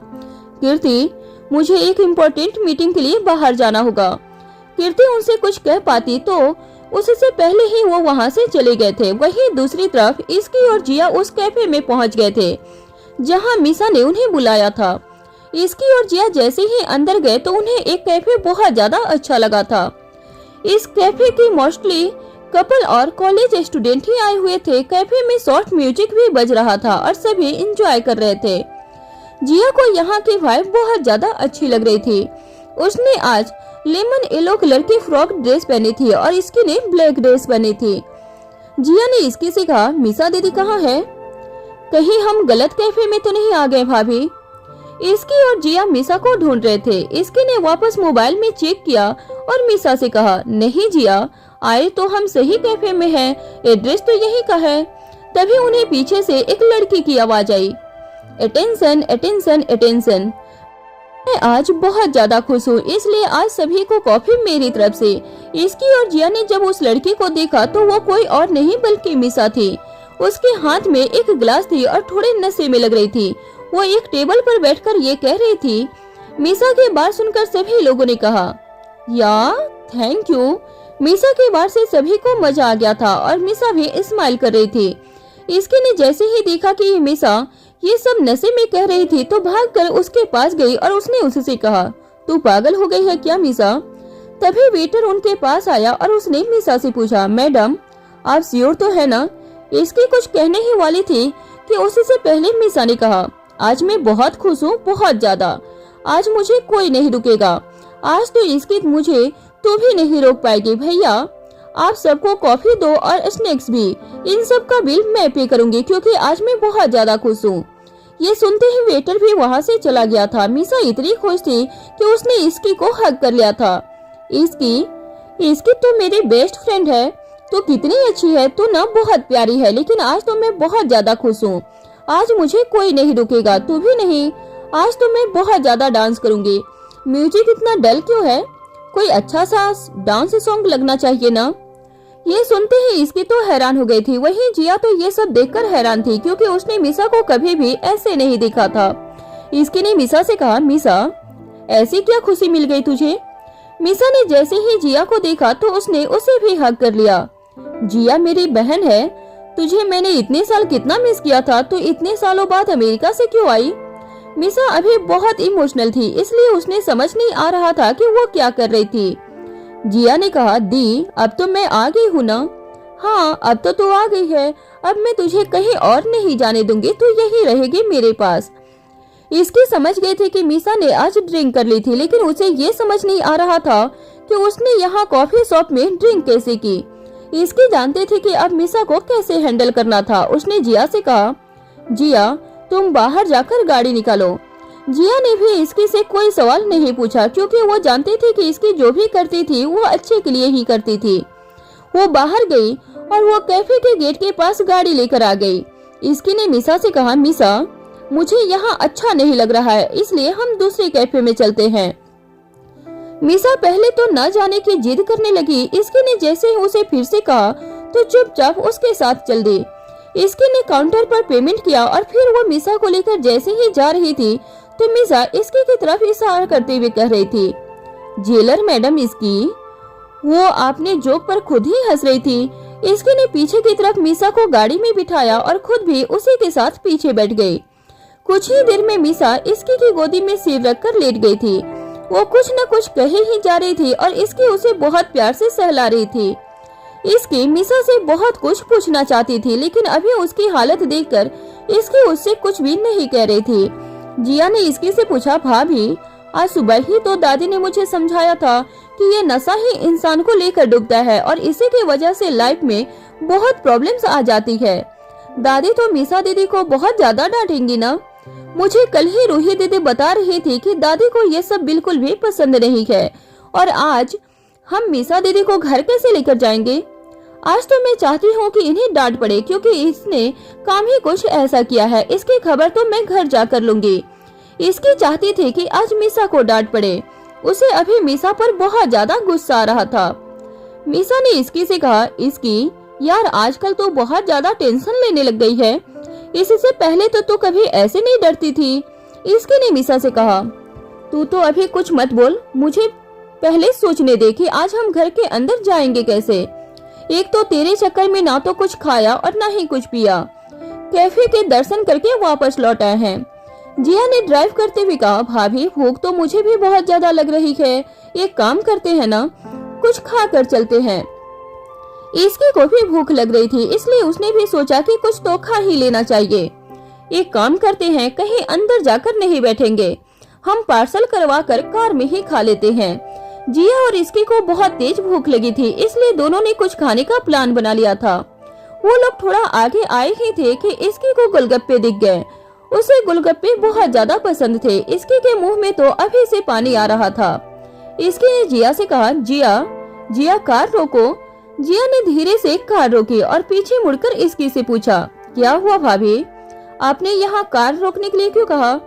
[SPEAKER 2] कीर्ति मुझे एक इम्पोर्टेंट मीटिंग के लिए बाहर जाना होगा। कीर्ति उनसे कुछ कह पाती तो उससे पहले ही वो वहाँ से चले गए थे। वहीं दूसरी तरफ इसकी और जिया उस कैफे में पहुँच गए थे जहाँ मीसा ने उन्हें बुलाया था। इसकी और जिया जैसे ही अंदर गए तो उन्हें एक कैफे बहुत ज्यादा अच्छा लगा था। इस कैफे की मोस्टली कपल और कॉलेज स्टूडेंट ही आए हुए थे। कैफे में सॉफ्ट म्यूजिक भी बज रहा था और सभी एंजॉय कर रहे थे। जिया को यहाँ की वाइब बहुत ज्यादा अच्छी लग रही थी। उसने आज लेमन येलो कलर की फ्रॉक ड्रेस पहनी थी और इसकी ने ब्लैक ड्रेस पहनी थी। जिया ने इसकी से कहा, मीसा दीदी कहाँ है? कहीं हम गलत कैफे में तो नहीं आ गए भाभी? इसकी और जिया मीसा को ढूंढ रहे थे। इसकी ने वापस मोबाइल में चेक किया और मीसा से कहा, नहीं जिया, आए तो हम सही कैफे में हैं, एड्रेस तो यही का है। तभी उन्हें पीछे से एक लड़की की आवाज आई, अटेंशन अटेंशन अटेंशन। मैं आज बहुत ज्यादा खुश हूँ, इसलिए आज सभी को कॉफी मेरी तरफ से। इसकी और जिया ने जब उस लड़की को देखा तो वो कोई और नहीं बल्कि मीसा थी। उसके हाथ में एक गिलास थी और थोड़े नशे में लग रही थी। वो एक टेबल पर बैठकर ये कह रही थी। मीसा की बात सुनकर सभी लोगों ने कहा, या थैंक यू। मीसा की बात से सभी को मजा आ गया था और मीसा भी स्माइल कर रही थी। इसकी ने जैसे ही देखा कि मीसा ये सब नशे में कह रही थी तो भागकर उसके पास गई और उसने उससे कहा, तू पागल हो गई है क्या मीसा? तभी वेटर उनके पास आया और उसने मीसा से पूछा, मैडम आप श्योर तो है ना? इसकी कुछ कहने ही वाली थी कि उससे पहले मीसा ने कहा, आज मैं बहुत खुश हूँ, बहुत ज्यादा। आज मुझे कोई नहीं रुकेगा। आज तो इसकी मुझे तो भी नहीं रोक पाएगी। भैया आप सबको कॉफी दो और स्नैक्स भी। इन सब का बिल मैं पे करूंगी क्योंकि आज मैं बहुत ज्यादा खुश हूँ। ये सुनते ही वेटर भी वहाँ से चला गया था। मीसा इतनी खुश थी कि उसने इसकी को हग कर लिया था। इसकी तो मेरी बेस्ट फ्रेंड है, तो कितनी अच्छी है, तो ना बहुत प्यारी है, लेकिन आज तो मैं बहुत ज्यादा खुश हूँ। आज मुझे कोई नहीं रुकेगा, तू भी नहीं। आज तो मैं बहुत ज्यादा डांस करूंगी। म्यूजिक इतना डल क्यों है? कोई अच्छा सा डांस सॉन्ग लगना चाहिए ना। ये सुनते ही इसकी तो हैरान हो गई थी। वहीं जिया तो ये सब देखकर हैरान थी क्योंकि उसने मीसा को कभी भी ऐसे नहीं देखा था। इसकी ने मीसा से कहा, मीसा ऐसी क्या खुशी मिल गई तुझे? मीसा ने जैसे ही जिया को देखा तो उसने उसे भी हग कर लिया। जिया मेरी बहन है, तुझे मैंने इतने साल कितना मिस किया था, तो इतने सालों बाद अमेरिका से क्यों आई? मीसा अभी बहुत इमोशनल थी, इसलिए उसने समझ नहीं आ रहा था कि वो क्या कर रही थी। जिया ने कहा, दी अब तो मैं आ गई हूँ ना? हाँ अब तो तू आ गई है। अब मैं तुझे कहीं और नहीं जाने दूंगी, तू यही रहेगी मेरे पास। इसकी समझ गई थी कि मीसा ने आज ड्रिंक कर ली थी, लेकिन उसे ये समझ नहीं आ रहा था कि उसने यहाँ कॉफी शॉप में ड्रिंक कैसे की। इसकी जानते थे कि अब मीसा को कैसे हैंडल करना था। उसने जिया से कहा, जिया तुम बाहर जाकर गाड़ी निकालो। जिया ने भी इसकी से कोई सवाल नहीं पूछा क्योंकि वो जानते थे कि इसकी जो भी करती थी वो अच्छे के लिए ही करती थी। वो बाहर गई और वो कैफे के गेट के पास गाड़ी लेकर आ गई। इसकी ने मीसा से कहा, मीसा मुझे यहाँ अच्छा नहीं लग रहा है, इसलिए हम दूसरे कैफे में चलते हैं। मीसा पहले तो न जाने की जिद करने लगी। इसकी ने जैसे ही उसे फिर से कहा तो चुपचाप उसके साथ चल दी। इसकी ने काउंटर पर पेमेंट किया और फिर वो मीसा को लेकर जैसे ही जा रही थी तो मीसा इसकी की तरफ इशारा करते हुए कह रही थी, जेलर मैडम इसकी। वो आपने जोक पर खुद ही हंस रही थी। इसकी ने पीछे की तरफ मीसा को गाड़ी में बिठाया और खुद भी उसी के साथ पीछे बैठ गई। कुछ ही देर में मीसा इसकी की गोदी में सिर रखकर लेट गई थी। वो कुछ न कुछ कहे ही जा रही थी और इसकी उसे बहुत प्यार से सहला रही थी। इसकी मीसा से बहुत कुछ पूछना चाहती थी, लेकिन अभी उसकी हालत देखकर इसकी उससे कुछ भी नहीं कह रही थी। जिया ने इसकी से पूछा, भाभी आज सुबह ही तो दादी ने मुझे समझाया था कि ये नशा ही इंसान को लेकर डूबता है और इसी की वजह से लाइफ में बहुत प्रॉब्लम्स आ जाती है। दादी तो मीसा दीदी को बहुत ज्यादा डांटेंगी ना। मुझे कल ही रूही दीदी बता रही थी कि दादी को ये सब बिल्कुल भी पसंद नहीं है। और आज हम मीसा दीदी को घर कैसे लेकर जाएंगे? आज तो मैं चाहती हूँ कि इन्हें डांट पड़े क्योंकि इसने काम ही कुछ ऐसा किया है। इसकी खबर तो मैं घर जाकर लूंगी। इसकी चाहती थी कि आज मीसा को डांट पड़े। उसे अभी मीसा पर बहुत ज्यादा गुस्सा आ रहा था। मीसा ने इसकी से कहा, इसकी यार आजकल तो बहुत ज्यादा टेंशन लेने लग गई है। इससे पहले तो तू कभी ऐसे नहीं डरती थी। इसकी ने मीसा से कहा, तू तो अभी कुछ मत बोल, मुझे पहले सोचने दे कि आज हम घर के अंदर जाएंगे कैसे। एक तो तेरे चक्कर में ना तो कुछ खाया और ना ही कुछ पिया, कैफे के दर्शन करके वापस लौट आए हैं। जिया ने ड्राइव करते हुए कहा, भाभी भूख तो मुझे भी बहुत ज्यादा लग रही है, एक काम करते हैं ना, कुछ खा कर चलते हैं। इसकी को भी भूख लग रही थी, इसलिए उसने भी सोचा कि कुछ तो खा ही लेना चाहिए। एक काम करते हैं, कहीं अंदर जाकर नहीं बैठेंगे, हम पार्सल करवा कर कार में ही खा लेते हैं। जिया और इसकी को बहुत तेज भूख लगी थी, इसलिए दोनों ने कुछ खाने का प्लान बना लिया था। वो लोग थोड़ा आगे आए ही थे कि इसकी को गोलगप्पे दिख गए। उसे गोलगप्पे बहुत ज्यादा पसंद थे। इसकी के मुंह में तो अभी से पानी आ रहा था। इसकी ने जिया से कहा, जिया कार रोको। जिया ने धीरे से कार रोकी और पीछे मुड़कर इसकी से पूछा, क्या हुआ भाभी, आपने यहाँ कार रोकने के लिए क्यों कहा?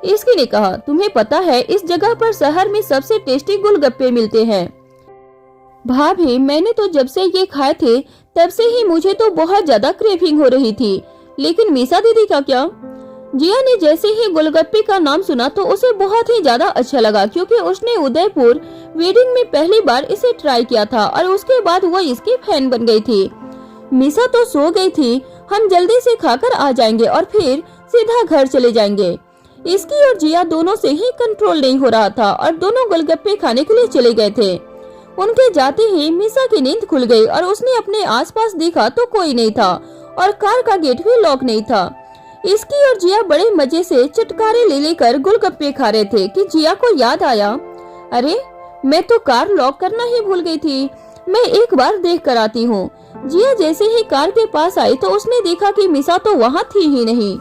[SPEAKER 2] इसकी ने कहा, तुम्हें पता है इस जगह पर शहर में सबसे टेस्टी गोलगप्पे मिलते हैं। भाभी मैंने तो जब से ये खाए थे तब से ही मुझे तो बहुत ज्यादा क्रेविंग हो रही थी, लेकिन मीसा दीदी का क्या? जिया ने जैसे ही गोलगप्पे का नाम सुना तो उसे बहुत ही ज्यादा अच्छा लगा, क्योंकि उसने उदयपुर वेडिंग में पहली बार इसे ट्राई किया था और उसके बाद वो इसकी फैन बन गई थी। मीसा तो सो गई थी, हम जल्दी से खाकर आ जाएंगे और फिर सीधा घर चले जाएंगे। इसकी और जिया दोनों से ही कंट्रोल नहीं हो रहा था और दोनों गोलगप्पे खाने के लिए चले गए थे। उनके जाते ही मीसा की नींद खुल गई और उसने अपने आसपास देखा तो कोई नहीं था और कार का गेट भी लॉक नहीं था। इसकी और जिया बड़े मजे से चटकारे ले लेकर गोलगप्पे खा रहे थे कि जिया को याद आया, अरे मैं तो कार लॉक करना ही भूल गई थी, मैं एक बार देख कर आती हूँ। जिया जैसे ही कार के पास आई तो उसने देखा कि मीसा तो वहाँ थी ही नहीं।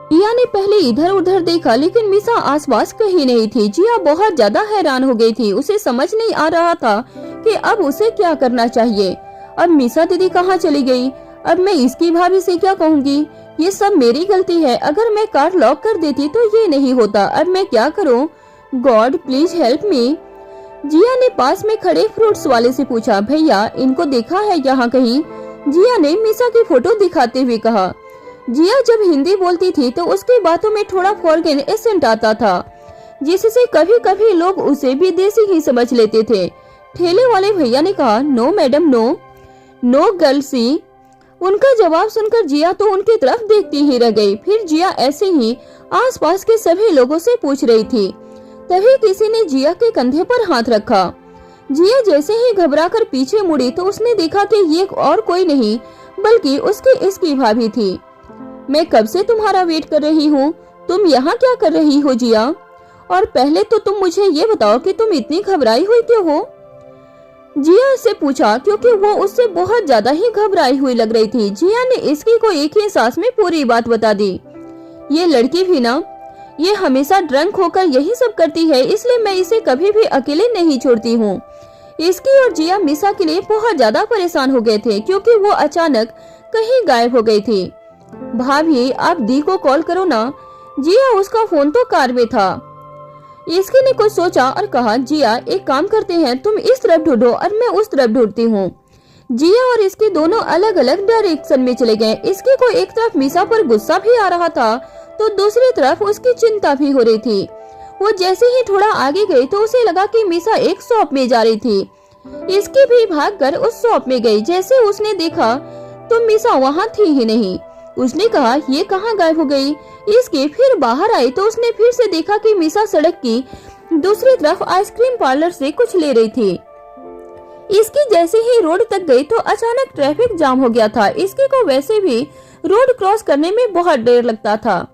[SPEAKER 2] जिया ने पहले इधर उधर देखा लेकिन मीसा आसपास कहीं नहीं थी। जिया बहुत ज्यादा हैरान हो गई थी, उसे समझ नहीं आ रहा था कि अब उसे क्या करना चाहिए। अब मीसा दीदी कहाँ चली गई? अब मैं इसकी भाभी से क्या कहूँगी? ये सब मेरी गलती है, अगर मैं कार लॉक कर देती तो ये नहीं होता। अब मैं क्या करूँ? God please help me. Jiya ने पास में खड़े फ्रूट्स वाले से पूछा, भैया इनको देखा है यहाँ कहीं? जिया ने मीसा की फोटो दिखाते हुए कहा। जिया जब हिंदी बोलती थी तो उसकी बातों में थोड़ा फॉरेन एसेंट आता था, जिससे कभी कभी लोग उसे भी देसी ही समझ लेते थे। ठेले वाले भैया ने कहा, नो मैडम नो गर्ल्सी। उनका जवाब सुनकर जिया तो उनकी तरफ देखती ही रह गई। फिर जिया ऐसे ही आसपास के सभी लोगों से पूछ रही थी, तभी किसी ने जिया के कंधे पर हाथ रखा। जिया जैसे ही घबराकर पीछे मुड़ी तो उसने देखा कि ये और कोई नहीं बल्कि इसकी भाभी थी। मैं कब से तुम्हारा वेट कर रही हूँ, तुम यहाँ क्या कर रही हो जिया? और पहले तो तुम मुझे ये बताओ कि तुम इतनी घबराई हुई क्यों हो? जिया से पूछा क्योंकि वो उससे बहुत ज्यादा ही घबराई हुई लग रही थी। जिया ने इसकी को एक ही सांस में पूरी बात बता दी। ये लड़की भी ना, ये हमेशा ड्रंक होकर यही सब करती है, इसलिए मैं इसे कभी भी अकेले नहीं छोड़ती हूँ। इसकी और जिया मीसा के लिए बहुत ज्यादा परेशान हो गए थे क्योंकि वो अचानक कहीं गायब हो गई थी। भाभी आप दी को कॉल करो ना। जिया उसका फोन तो कार में था। इसकी ने कुछ सोचा और कहा, जिया एक काम करते हैं, तुम इस तरफ ढूंढो और मैं उस तरफ ढूंढती हूँ। जिया और इसके दोनों अलग अलग डायरेक्शन में चले गए। इसकी को एक तरफ मीसा पर गुस्सा भी आ रहा था तो दूसरी तरफ उसकी चिंता भी हो रही थी। वो जैसे ही थोड़ा आगे गई तो उसे लगा कि मीसा एक शॉप में जा रही थी। इसकी भी भागकर उस शॉप में गई। जैसे उसने देखा तो मीसा वहाँ थी ही नहीं। उसने कहा, ये कहाँ गायब हो गई? इसके फिर बाहर आई तो उसने फिर से देखा कि मीसा सड़क की दूसरी तरफ आइसक्रीम पार्लर से कुछ ले रही थी। इसकी जैसे ही रोड तक गई तो अचानक ट्रैफिक जाम हो गया था। इसकी को वैसे भी रोड क्रॉस करने में बहुत डर लगता था।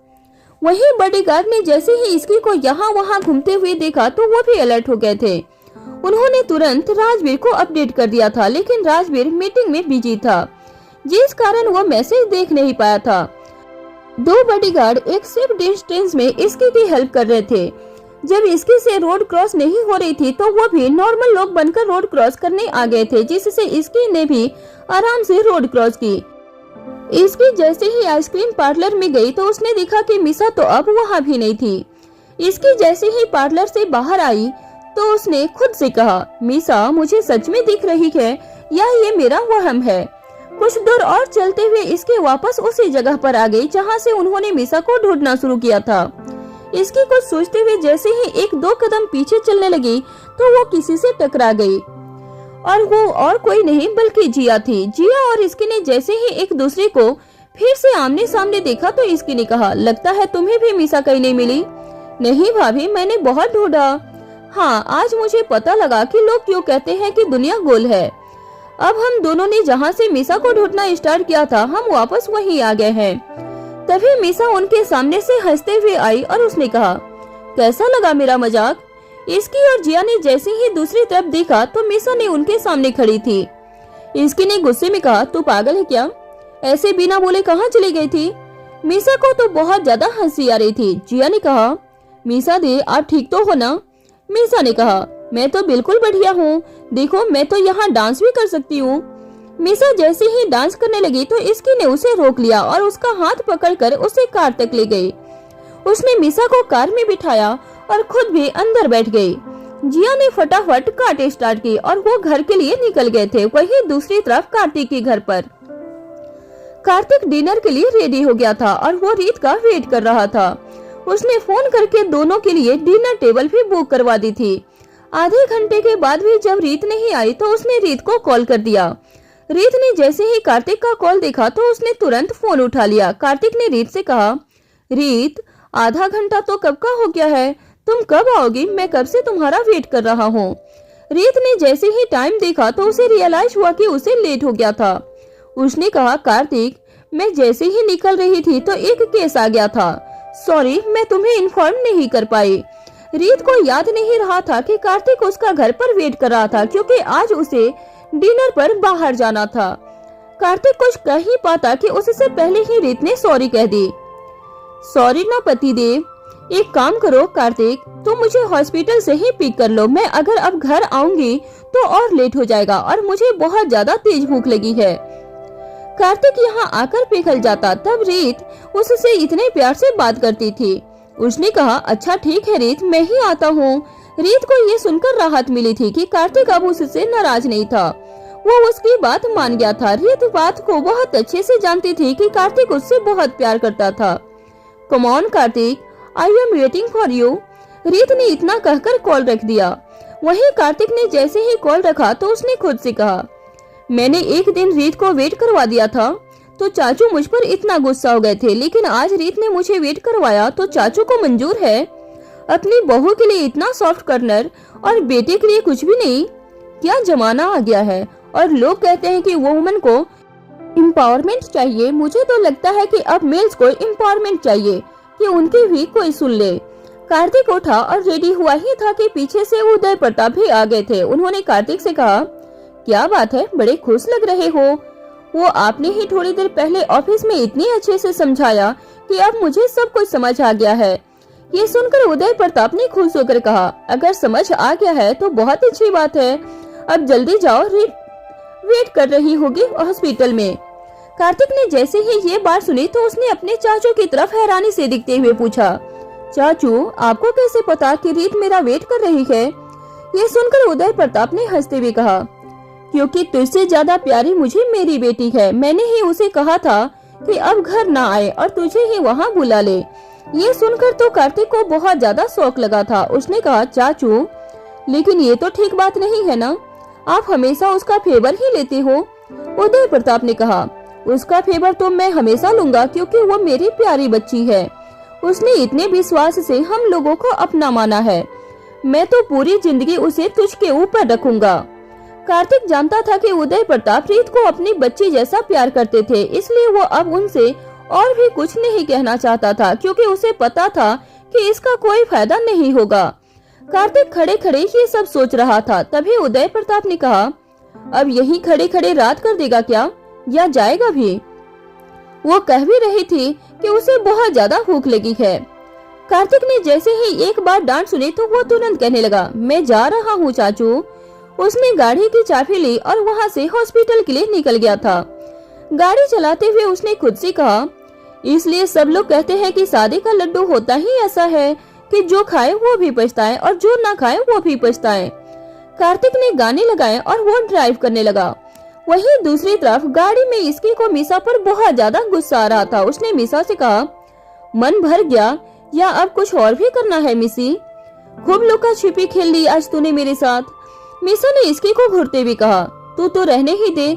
[SPEAKER 2] वहीं बॉडीगार्ड ने जैसे ही इसकी को यहाँ वहाँ घूमते हुए देखा तो वो भी अलर्ट हो गए थे। उन्होंने तुरंत राजवीर को अपडेट कर दिया था, लेकिन राजवीर मीटिंग में बिजी था जिस कारण वो मैसेज देख नहीं पाया था। दो बॉडीगार्ड एक सेफ डिस्टेंस में इसकी की हेल्प कर रहे थे। जब इसकी से रोड क्रॉस नहीं हो रही थी तो वो भी नॉर्मल लोग बनकर रोड क्रॉस करने आ गए थे, जिससे इसकी ने भी आराम से रोड क्रॉस की। इसकी जैसे ही आइसक्रीम पार्लर में गई तो उसने देखा कि मीसा तो अब वहाँ भी नहीं थी। इसकी जैसे ही पार्लर से बाहर आई तो उसने खुद से कहा, मीसा मुझे सच में दिख रही है या ये मेरा वहम है? कुछ दूर और चलते हुए इसके वापस उसी जगह पर आ गई जहाँ से उन्होंने मीसा को ढूंढना शुरू किया था। इसकी कुछ सोचते हुए जैसे ही एक दो कदम पीछे चलने लगी तो वो किसी से टकरा गई, और वो और कोई नहीं बल्कि जिया थी। जिया और इसकी ने जैसे ही एक दूसरे को फिर से आमने सामने देखा तो इसकी ने कहा, लगता है तुम्हें भी मीसा कहीं नहीं मिली। नहीं भाभी, मैंने बहुत ढूंढा। हाँ, आज मुझे पता लगा कि लोग क्यों कहते हैं कि दुनिया गोल है। अब हम दोनों ने जहाँ से मीसा को ढूंढना स्टार्ट किया था, हम वापस वहीं आ गए हैं। तभी मीसा उनके सामने से हंसते हुए आई और उसने कहा, कैसा लगा मेरा मजाक? इसकी और जिया ने जैसे ही दूसरी तरफ देखा तो मीसा ने उनके सामने खड़ी थी। इसकी ने गुस्से में कहा, तू पागल है क्या? ऐसे बिना बोले कहाँ चली गई थी? मीसा को तो बहुत ज्यादा हंसी आ रही थी। जिया ने कहा, मीसा दे, आप ठीक तो हो ना? मीसा ने कहा, मैं तो बिल्कुल बढ़िया हूँ, देखो मैं तो यहाँ डांस भी कर सकती हूँ। मीसा जैसे ही डांस करने लगी तो इसकी ने उसे रोक लिया और उसका हाथ पकड़कर उसे कार तक ले गई। उसने मीसा को कार में बिठाया और खुद भी अंदर बैठ गई। जिया ने फटाफट काटे स्टार्ट की और वो घर के लिए निकल गए थे। वहीं दूसरी तरफ कार्तिक के घर पर कार्तिक डिनर के लिए रेडी हो गया था और वो रीत का वेट कर रहा था। उसने फोन करके दोनों के लिए डिनर टेबल भी बुक करवा दी थी। आधे घंटे के बाद भी जब रीत नहीं आई तो उसने रीत को कॉल कर दिया। रीत ने जैसे ही कार्तिक का कॉल देखा तो उसने तुरंत फोन उठा लिया। कार्तिक ने रीत से कहा, रीत, आधा घंटा तो कब का हो गया है, तुम कब आओगी? मैं कब से तुम्हारा वेट कर रहा हूँ। रीत ने जैसे ही टाइम देखा तो उसे रियलाइज हुआ कि उसे लेट हो गया था। उसने कहा, कार्तिक, मैं जैसे ही निकल रही थी तो एक केस आ गया था, सॉरी मैं तुम्हें इन्फॉर्म नहीं कर पाई। रीत को याद नहीं रहा था कि कार्तिक उसका घर पर वेट कर रहा था क्योंकि आज उसे डिनर पर बाहर जाना था। कार्तिक कुछ कह ही पाता कि उससे पहले ही रीत ने सॉरी कह दी। सॉरी ना पतिदेव, एक काम करो कार्तिक, तुम मुझे हॉस्पिटल से ही पिक कर लो। मैं अगर अब घर आऊंगी तो और लेट हो जाएगा और मुझे बहुत ज्यादा तेज भूख लगी है। कार्तिक यहाँ आकर पिघल जाता। तब रीत उससे इतने प्यार से बात करती थी। उसने कहा, अच्छा ठीक है रीत, मैं ही आता हूँ। रीत को ये सुनकर राहत मिली थी कि कार्तिक अब उससे नाराज नहीं था, वो उसकी बात मान गया था। रीत बात को बहुत अच्छे से जानती थी कि कार्तिक उससे बहुत प्यार करता था। Come on Kartik, I am waiting for you. रीत ने इतना कहकर कॉल रख दिया। वहीं कार्तिक ने जैसे ही कॉल रखा तो उसने खुद से कहा, मैंने एक दिन रीत को वेट करवा दिया था तो चाचू मुझ पर इतना गुस्सा हो गए थे, लेकिन आज रीत ने मुझे वेट करवाया तो चाचू को मंजूर है। अपनी बहू के लिए इतना सॉफ्ट कॉर्नर और बेटे के लिए कुछ भी नहीं। क्या जमाना आ गया है। और लोग कहते हैं कि वुमन को एम्पावरमेंट चाहिए। मुझे तो लगता है कि अब मेल्स को एम्पावरमेंट चाहिए कि उनकी भी कोई सुन ले। कार्तिक उठा और रेडी हुआ ही था कि पीछे से उदय प्रताप भी आ गए थे। उन्होंने कार्तिक से कहा, क्या बात है, बड़े खुश लग रहे हो। वो आपने ही थोड़ी देर पहले ऑफिस में इतनी अच्छे से समझाया कि अब मुझे सब कुछ समझ आ गया है। ये सुनकर उदय प्रताप ने खुश होकर कहा, अगर समझ आ गया है तो बहुत अच्छी बात है। अब जल्दी जाओ, वेट कर रही होगी हॉस्पिटल में। कार्तिक ने जैसे ही ये बात सुनी तो उसने अपने चाचू की तरफ हैरानी से दिखते हुए पूछा, चाचू आपको कैसे पता कि रीत मेरा वेट कर रही है? ये सुनकर उदय प्रताप ने हंसते हुए कहा, क्योंकि तुझसे ज्यादा प्यारी मुझे मेरी बेटी है। मैंने ही उसे कहा था कि अब घर ना आए और तुझे ही वहाँ बुला ले। ये सुनकर तो कार्तिक को बहुत ज्यादा शौक लगा था। उसने कहा, चाचू लेकिन ये तो ठीक बात नहीं है ना, आप हमेशा उसका फेवर ही लेते हो। उदय प्रताप ने कहा, उसका फेवर तो मैं हमेशा लूंगा क्योंकि वो मेरी प्यारी बच्ची है। उसने इतने विश्वास से हम लोगों को अपना माना है। मैं तो पूरी जिंदगी उसे तुझके ऊपर रखूंगा। कार्तिक जानता था कि उदय प्रताप रीत को अपनी बच्ची जैसा प्यार करते थे, इसलिए वो अब उनसे और भी कुछ नहीं कहना चाहता था क्योंकि उसे पता था कि इसका कोई फायदा नहीं होगा। कार्तिक खड़े खड़े ये सब सोच रहा था। तभी उदय प्रताप ने कहा, अब यहीं खड़े खड़े रात कर देगा क्या, या जाएगा भी? वो कह भी रही थी कि उसे बहुत ज्यादा भूख लगी है। कार्तिक ने जैसे ही एक बार डांट सुनी तो वो तुरंत कहने लगा, मैं जा रहा हूँ चाचू। उसने गाड़ी की चाबी ली और वहाँ से हॉस्पिटल के लिए निकल गया था। गाड़ी चलाते हुए उसने खुद से कहा, इसलिए सब लोग कहते हैं कि शादी का लड्डू होता ही ऐसा है कि जो खाए वो भी पछताए और जो ना खाए वो भी पछताए। कार्तिक ने गाने लगाए और वो ड्राइव करने लगा। वहीं दूसरी तरफ गाड़ी में इसकी को मीसा पर बहुत ज्यादा गुस्सा आ रहा था। उसने मीसा से कहा, मन भर गया, या अब कुछ और भी करना है मिसी? खूब लुका छिपी खेल ली आज तूने मेरे साथ। मीसा ने इसकी को घूरते हुए कहा, तू तो रहने ही दे,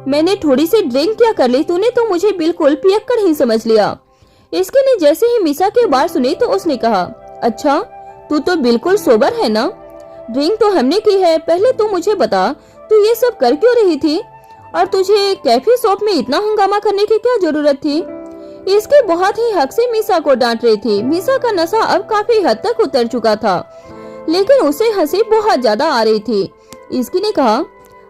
[SPEAKER 2] मैंने थोड़ी सी ड्रिंक क्या कर ली, तूने तो मुझे बिल्कुल पियक्कड़ ही समझ लिया। इसकी ने जैसे ही मीसा के बात सुनी तो उसने कहा, अच्छा तू तो बिल्कुल सोबर है ना? ड्रिंक तो हमने की है, पहले तू मुझे बता तू ये सब कर क्यों रही थी और तुझे कैफे शॉप में इतना हंगामा करने की क्या जरूरत थी? इसके बहुत ही हक से मीसा को डांट रही थी। मीसा का नशा अब काफी हद तक उतर चुका था, लेकिन उसे हंसी बहुत ज्यादा आ रही थी। इसकी ने कहा,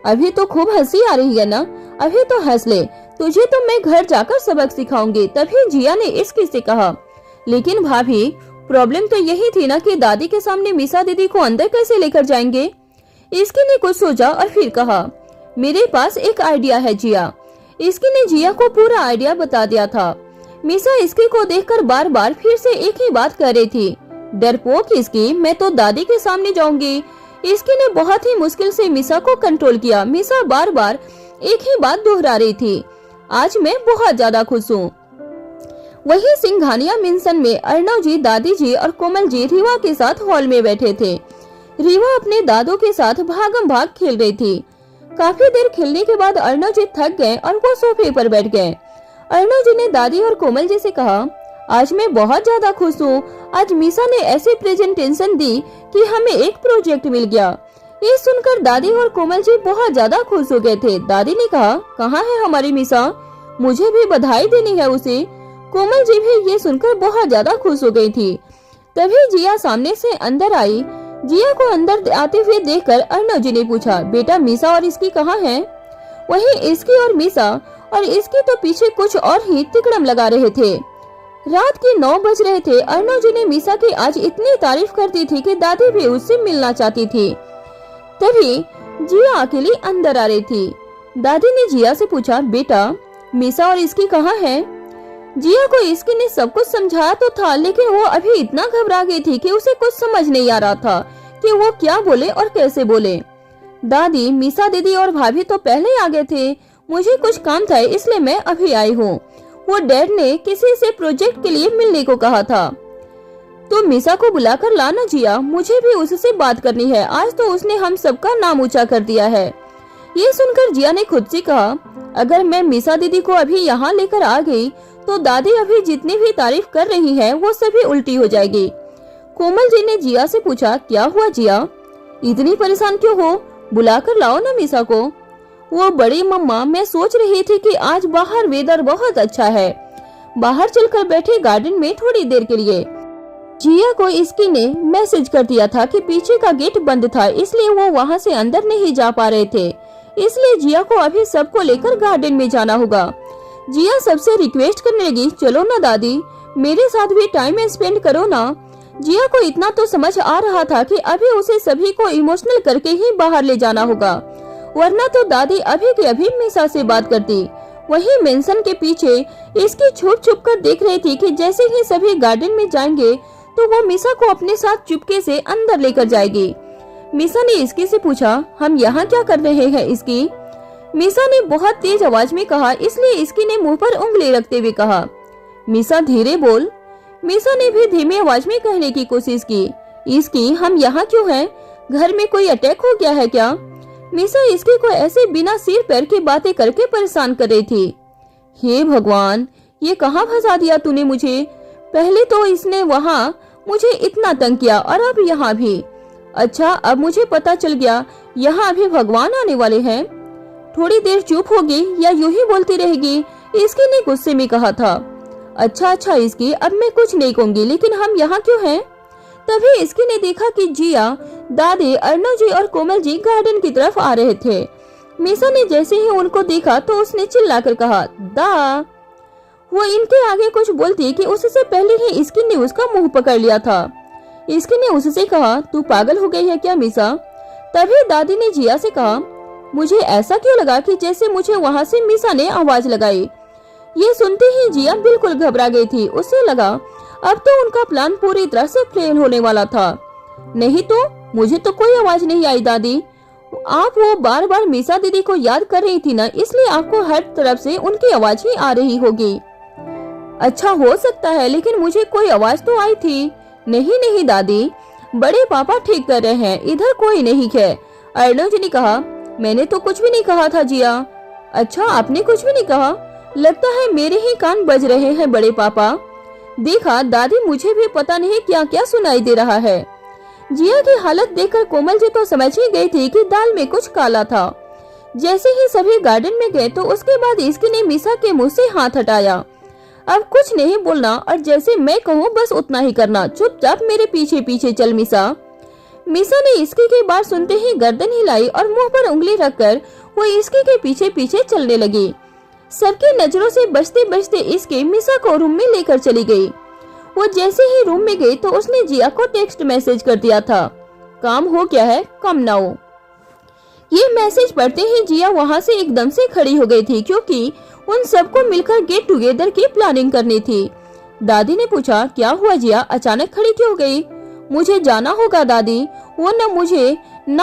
[SPEAKER 2] अभी तो खूब हंसी आ रही है ना, अभी तो हंस ले, तुझे तो मैं घर जाकर सबक सिखाऊंगी। तभी जिया ने इसकी से कहा, लेकिन भाभी प्रॉब्लम तो यही थी ना कि दादी के सामने मीसा दीदी को अंदर कैसे लेकर जाएंगे? इसकी ने कुछ सोचा और फिर कहा, मेरे पास एक आइडिया है जिया। इसकी ने जिया को पूरा आइडिया बता दिया था। मीसा इसकी को देखकर बार बार फिर से एक ही बात कर रही थी, डरपोक इसकी, मैं तो दादी के सामने जाऊंगी। इसकी ने बहुत ही मुश्किल से मीसा को कंट्रोल किया। मीसा बार बार एक ही बात दोहरा रही थी, आज मैं बहुत ज्यादा खुश हूँ। वहीं सिंघानिया मेंशन में अर्णव जी, दादी जी और कोमल जी रीवा के साथ हॉल में बैठे थे। रीवा अपने दादू के साथ भागम भाग खेल रही थी। काफी देर खेलने के बाद अर्णव जी थक गए और वो सोफे पर बैठ गए। अर्णव जी ने दादी और कोमल जी से कहा, आज मैं बहुत ज्यादा खुश हूँ। आज मीसा ने ऐसी प्रेजेंटेशन दी कि हमें एक प्रोजेक्ट मिल गया। ये सुनकर दादी और कोमल जी बहुत ज्यादा खुश हो गए थे। दादी ने कहा, कहाँ है हमारी मीसा? मुझे भी बधाई देनी है उसे। कोमल जी भी ये सुनकर बहुत ज्यादा खुश हो गई थी। तभी जिया सामने से अंदर आई। जिया को अंदर आते हुए देखकर अर्णव जी ने पूछा, बेटा मीसा और इसकी कहाँ है? वहीं इसकी और मीसा और इसकी तो पीछे कुछ और ही तिकड़म लगा रहे थे। रात के 9 बज रहे थे। अर्णव जी ने मीसा की आज इतनी तारीफ करती थी कि दादी भी उससे मिलना चाहती थी। तभी जिया अकेली अंदर आ रही थी। दादी ने जिया से पूछा, बेटा मीसा और इसकी कहाँ है? जिया को इसकी ने सब कुछ समझाया तो था, लेकिन वो अभी इतना घबरा गई थी कि उसे कुछ समझ नहीं आ रहा था कि वो क्या बोले और कैसे बोले। दादी, मीसा दीदी और भाभी तो पहले आ गए थे, मुझे कुछ काम था इसलिए मैं अभी आई हूँ। वो डैड ने किसी से प्रोजेक्ट के लिए मिलने को कहा था, तो मीसा को बुलाकर लाना जिया, मुझे भी उससे बात करनी है। आज तो उसने हम सबका नाम ऊंचा कर दिया है। ये सुनकर जिया ने खुद से कहा, अगर मैं मीसा दीदी को अभी यहाँ लेकर आ गई तो दादी अभी जितनी भी तारीफ कर रही है वो सभी उल्टी हो जाएगी। कोमल जी ने जिया से पूछा, क्या हुआ जिया, इतनी परेशान क्यों हो? बुलाकर लाओ ना मीसा को। वो बड़ी मम्मा, मैं सोच रही थी कि आज बाहर वेदर बहुत अच्छा है, बाहर चलकर बैठे गार्डन में थोड़ी देर के लिए। जिया को इसकी ने मैसेज कर दिया था कि पीछे का गेट बंद था, इसलिए वो वहाँ से अंदर नहीं जा पा रहे थे, इसलिए जिया को अभी सबको लेकर गार्डन में जाना होगा। जिया सबसे रिक्वेस्ट करने लगी, चलो ना दादी, मेरे साथ भी टाइम स्पेंड करो ना। जिया को इतना तो समझ आ रहा था कि अभी उसे सभी को इमोशनल करके ही बाहर ले जाना होगा, वरना तो दादी अभी के अभी मीसा से बात करती। वहीं मेंशन के पीछे इसकी छुप छुप कर देख रही थी कि जैसे ही सभी गार्डन में जाएंगे तो वो मीसा को अपने साथ चुपके से अंदर लेकर जाएगी। मीसा ने इसकी से पूछा, हम यहाँ क्या कर रहे हैं इसकी? मीसा ने बहुत तेज आवाज में कहा, इसलिए इसकी ने मुंह पर उंगली रखते हुए कहा, मीसा धीरे बोल। मीसा ने भी धीमी आवाज में कहने की कोशिश की, इसकी हम यहाँ क्यों हैं? घर में कोई अटैक हो गया है क्या? मीसा इसकी को ऐसे बिना सिर पैर की बातें करके परेशान कर रही थी। हे भगवान, ये कहाँ फंसा दिया तूने मुझे? पहले तो इसने वहाँ मुझे इतना तंग किया और अब यहाँ भी। अच्छा, अब मुझे पता चल गया यहाँ अभी भगवान आने वाले हैं। थोड़ी देर चुप होगी या यूं ही बोलती रहेगी? इसकी ने गुस्से में कहा था। अच्छा इसकी, अब मैं कुछ नहीं कहूँगी, लेकिन हम यहाँ क्यों हैं? तभी इसकी ने देखा कि जिया, दादी, अर्णव जी और कोमल जी गार्डन की तरफ आ रहे थे। मीसा ने जैसे ही उनको देखा तो उसने चिल्लाकर कहा, दा। वो इनके आगे कुछ बोलती कि उससे पहले ही इसकी ने उसका मुंह पकड़ लिया था। इसकी ने उससे कहा, तू पागल हो गई है क्या मीसा? तभी दादी ने जिया से कहा, मुझे ऐसा क्यों लगा कि जैसे मुझे वहाँ से मीसा ने आवाज लगाई। ये सुनते ही जिया बिल्कुल घबरा गई थी। उसे लगा अब तो उनका प्लान पूरी तरह से फेल होने वाला था। नहीं तो मुझे तो कोई आवाज नहीं आई दादी, आप वो बार बार मीसा दीदी को याद कर रही थी ना, इसलिए आपको हर तरफ से उनकी आवाज ही आ रही होगी। अच्छा हो सकता है, लेकिन मुझे कोई आवाज तो आई थी। नहीं नहीं दादी, बड़े पापा ठीक कर रहे हैं, इधर कोई नहीं है। अर्णव जी ने कहा। मैंने तो कुछ भी नहीं कहा था जिया। अच्छा, आपने कुछ भी नहीं कहा? लगता है मेरे ही कान बज रहे हैं बड़े पापा। देखा दादी, मुझे भी पता नहीं क्या क्या सुनाई दे रहा है। जिया की हालत देखकर कोमल जी तो समझ ही गई थी कि दाल में कुछ काला था। जैसे ही सभी गार्डन में गए तो उसके बाद इसकी ने मीसा के मुंह से हाथ हटाया। अब कुछ नहीं बोलना और जैसे मैं कहूँ बस उतना ही करना। चुपचाप मेरे पीछे पीछे चल मीसा। मीसा ने इसकी की बात सुनते ही गर्दन हिलाई और मुंह पर उंगली रखकर वो इसकी के पीछे पीछे चलने लगी। सबकी नजरों से बचते बचते इसके मीसा को रूम में लेकर चली गई। वो जैसे ही रूम में गई तो उसने जिया को टेक्स्ट मैसेज कर दिया था, काम हो गया है, कम नाउ। ये मैसेज पढ़ते ही जिया वहाँ से एकदम से खड़ी हो गई थी, क्योंकि उन सबको मिलकर गेट टुगेदर की प्लानिंग करनी थी। दादी ने पूछा, क्या हुआ जिया, अचानक खड़ी क्यों गई? मुझे जाना होगा दादी, वो ना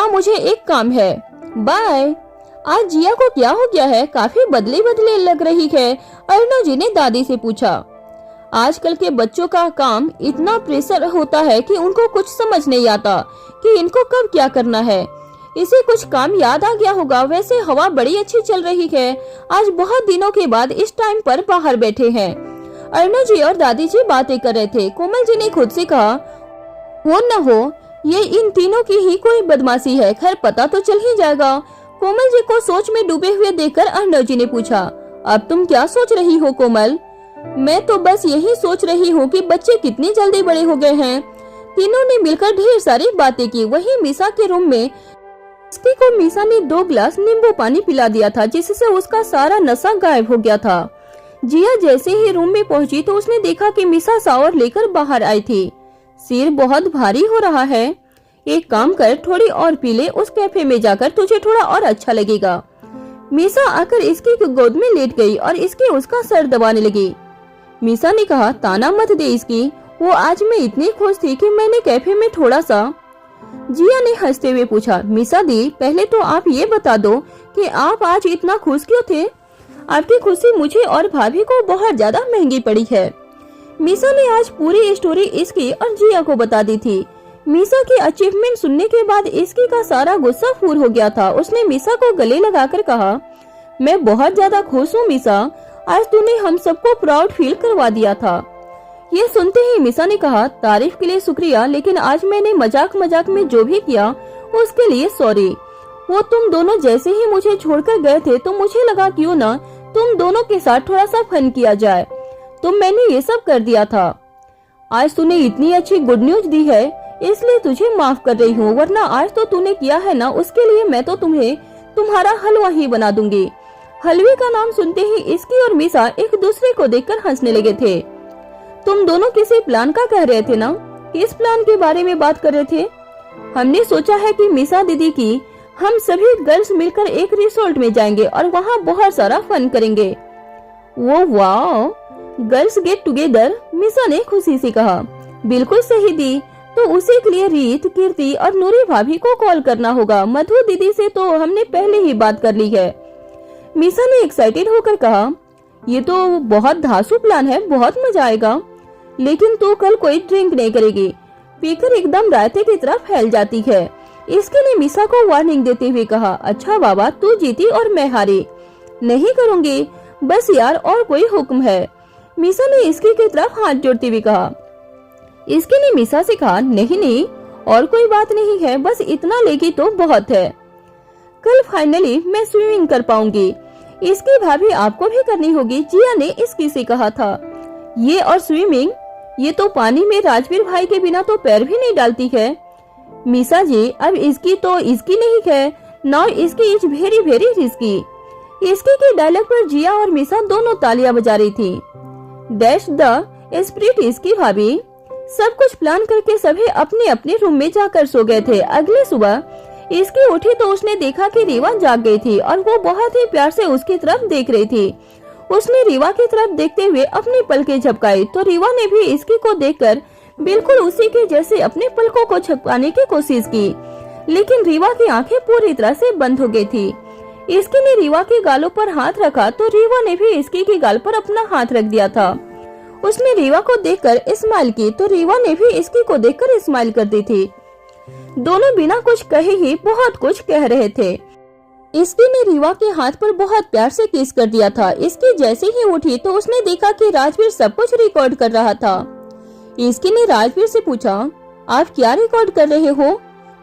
[SPEAKER 2] मुझे एक काम है, बाय। आज जिया को क्या हो गया है, काफी बदले बदले लग रही है, अर्णव जी ने दादी से पूछा। आजकल के बच्चों का काम इतना प्रेशर होता है कि उनको कुछ समझ नहीं आता कि इनको कब क्या करना है। इसे कुछ काम याद आ गया होगा। वैसे हवा बड़ी अच्छी चल रही है, आज बहुत दिनों के बाद इस टाइम पर बाहर बैठे हैं। अर्णव जी और दादी जी बातें कर रहे थे। कोमल जी ने खुद से कहा, वो न हो ये इन तीनों की ही कोई बदमाशी है, खैर पता तो चल ही जाएगा। कोमल जी को सोच में डूबे हुए देखकर अर्णव जी ने पूछा, अब तुम क्या सोच रही हो कोमल? मैं तो बस यही सोच रही हूँ कि बच्चे कितनी जल्दी बड़े हो गए हैं। तीनों ने मिलकर ढेर सारी बातें की। वही मीसा के रूम में इसकी को मीसा ने 2 गिलास नींबू पानी पिला दिया था, जिससे उसका सारा नशा गायब हो गया था। जिया जैसे ही रूम में पहुंची तो उसने देखा कि मीसा शावर लेकर बाहर आई थी। सिर बहुत भारी हो रहा है, एक काम कर, थोड़ी और पी ले, उस कैफे में जाकर तुझे थोड़ा और अच्छा लगेगा। मीसा आकर इसकी गोद में लेट गई और इसकी उसका सर दबाने लगी। मीसा ने कहा, ताना मत दे इसकी, वो आज मैं इतनी खुश थी कि मैंने कैफे में थोड़ा सा। जिया ने हंसते हुए पूछा, मीसा दी, पहले तो आप ये बता दो कि आप आज इतना खुश क्यों थे? आपकी खुशी मुझे और भाभी को बहुत ज्यादा महंगी पड़ी है। मीसा ने आज पूरी स्टोरी इसकी और जिया को बता दी थी। मीसा की अचीवमेंट सुनने के बाद इसकी का सारा गुस्सा फूर हो गया था। उसने मीसा को गले लगाकर कहा, मैं बहुत ज्यादा खुश हूँ मीसा, आज तूने हम सबको प्राउड फील करवा दिया था। ये सुनते ही मीसा ने कहा, तारीफ के लिए शुक्रिया, लेकिन आज मैंने मजाक मजाक में जो भी किया उसके लिए सॉरी। वो तुम दोनों जैसे ही मुझे छोड़कर गए थे तो मुझे लगा क्यों ना तुम दोनों के साथ थोड़ा सा फन किया जाए, तो मैंने ये सब कर दिया था। आज तूने इतनी अच्छी गुड न्यूज दी है इसलिए तुझे माफ कर रही हूँ, वरना आज तो तूने किया है ना, उसके लिए मैं तो तुम्हें तुम्हारा हलवा ही बना दूंगी। हलवे का नाम सुनते ही इसकी और मीसा एक दूसरे को देखकर हंसने लगे थे। तुम दोनों किसी प्लान का कह रहे थे ना? किस प्लान के बारे में बात कर रहे थे? हमने सोचा है कि मीसा दीदी की हम सभी गर्ल्स मिलकर एक रिसोर्ट में जाएंगे और वहाँ बहुत सारा फन करेंगे। वो वाह, गर्ल्स गेट टुगेदर, मीसा ने खुशी से कहा। बिल्कुल सही दी, तो उसी के लिए रीत, कीर्ति और नूरी भाभी को कॉल करना होगा। मधु दीदी से तो हमने पहले ही बात कर ली है। मीसा ने एक्साइटेड होकर कहा, ये तो बहुत धांसू प्लान है, बहुत मजा आएगा। लेकिन तू कल कोई ड्रिंक नहीं करेगी, पीकर एकदम रायते की तरफ फैल जाती है। इसके लिए मीसा को वार्निंग देते हुए कहा, अच्छा बाबा, तू जीती और मैं हारी। नहीं करूँगी, बस यार और कोई हुक्म है? मीसा ने इसकी की तरफ हाथ जोड़ते हुए कहा। इसके ने मीसा से कहा, नहीं नहीं, और कोई बात नहीं है, बस इतना लेगी तो बहुत है। कल फाइनली मैं स्विमिंग कर पाऊंगी। इसकी भाभी आपको भी करनी होगी, जिया ने इसकी से कहा था। ये और स्विमिंग, ये तो पानी में राजवीर भाई के बिना तो पैर भी नहीं डालती है। मीसा जी, अब इसकी तो इसकी नहीं है, नाउ इसकी इज वेरी वेरी रिस्की। इसकी के डायलॉग पर जिया और मीसा दोनों तालियां बजा रही थी। डैश द स्पिरिट इसकी भाभी। सब कुछ प्लान करके सभी अपने अपने रूम में जाकर सो गए थे। अगले सुबह इसकी उठी तो उसने देखा कि रीवा जाग गई थी और वो बहुत ही प्यार से उसकी तरफ देख रही थी। उसने रीवा की तरफ देखते हुए अपनी पलकें झपकाई तो रीवा ने भी इसकी को देखकर बिल्कुल उसी के जैसे अपने पलकों को झपकाने की कोशिश की, लेकिन रीवा की आंखें पूरी तरह से बंद हो गई थी। इसकी ने रीवा के गालों पर हाथ रखा तो रीवा ने भी इसकी के गाल पर अपना हाथ रख दिया था। उसने रीवा को देखकर स्माइल की तो रीवा ने भी इसकी को देखकर स्माइल करती थी। दोनों बिना कुछ कहे ही बहुत कुछ कह रहे थे। इसकी ने रीवा के हाथ पर बहुत प्यार से किस कर दिया था। इसकी जैसे ही उठी तो उसने देखा कि राजवीर सब कुछ रिकॉर्ड कर रहा था। इसकी ने राजवीर से पूछा, आप क्या रिकॉर्ड कर रहे हो?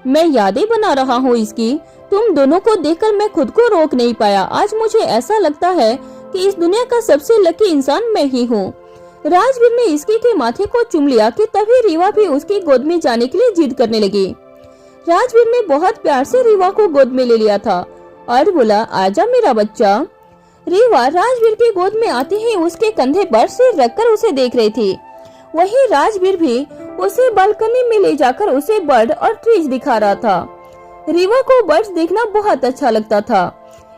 [SPEAKER 2] मैं यादें बना रहा हूँ इसकी। तुम दोनों को देखकर मैं खुद को रोक नहीं पाया। आज मुझे ऐसा लगता है कि इस दुनिया का सबसे लकी इंसान मैं ही हूँ। राजवीर ने इसकी के माथे को चूम लिया कि तभी रीवा भी उसकी गोद में जाने के लिए जिद करने लगी। राजवीर ने बहुत प्यार से रीवा को गोद में ले लिया था और बोला, आजा मेरा बच्चा। रीवा राजवीर की गोद में आते ही उसके कंधे पर सिर रखकर उसे देख रही थी। वहीं राजवीर भी उसे बालकनी में ले जाकर उसे बर्ड और ट्रीज दिखा रहा था। रीवा को बर्ड्स देखना बहुत अच्छा लगता था।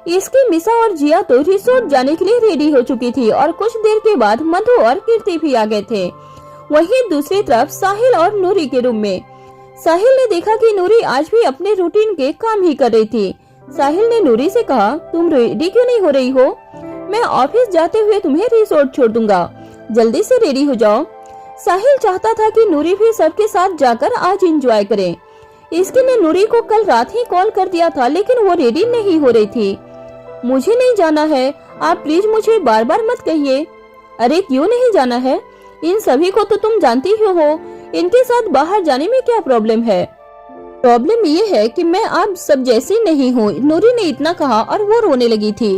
[SPEAKER 2] इसकी मिसा और जिया तो रिसोर्ट जाने के लिए रेडी हो चुकी थी और कुछ देर के बाद मधु और कीर्ति भी आ गए थे। वहीं दूसरी तरफ साहिल और नूरी के रूम में साहिल ने देखा कि नूरी आज भी अपने रूटीन के काम ही कर रही थी। साहिल ने नूरी से कहा, तुम रेडी क्यों नहीं हो रही हो? मैं ऑफिस जाते हुए तुम्हें रिसोर्ट छोड़ दूंगा, जल्दी से रेडी हो जाओ। साहिल चाहता था कि नूरी भी सबके साथ जाकर आज एंजॉय करे। इसकी ने नूरी को कल रात ही कॉल कर दिया था लेकिन वो रेडी नहीं हो रही थी। मुझे नहीं जाना है, आप प्लीज मुझे बार बार मत कहिए। अरे क्यों नहीं जाना है? इन सभी को तो तुम जानती ही हो, इनके साथ बाहर जाने में क्या प्रॉब्लम है? प्रॉब्लम ये है कि मैं आप सब जैसी नहीं हूँ। नूरी ने इतना कहा और वो रोने लगी थी।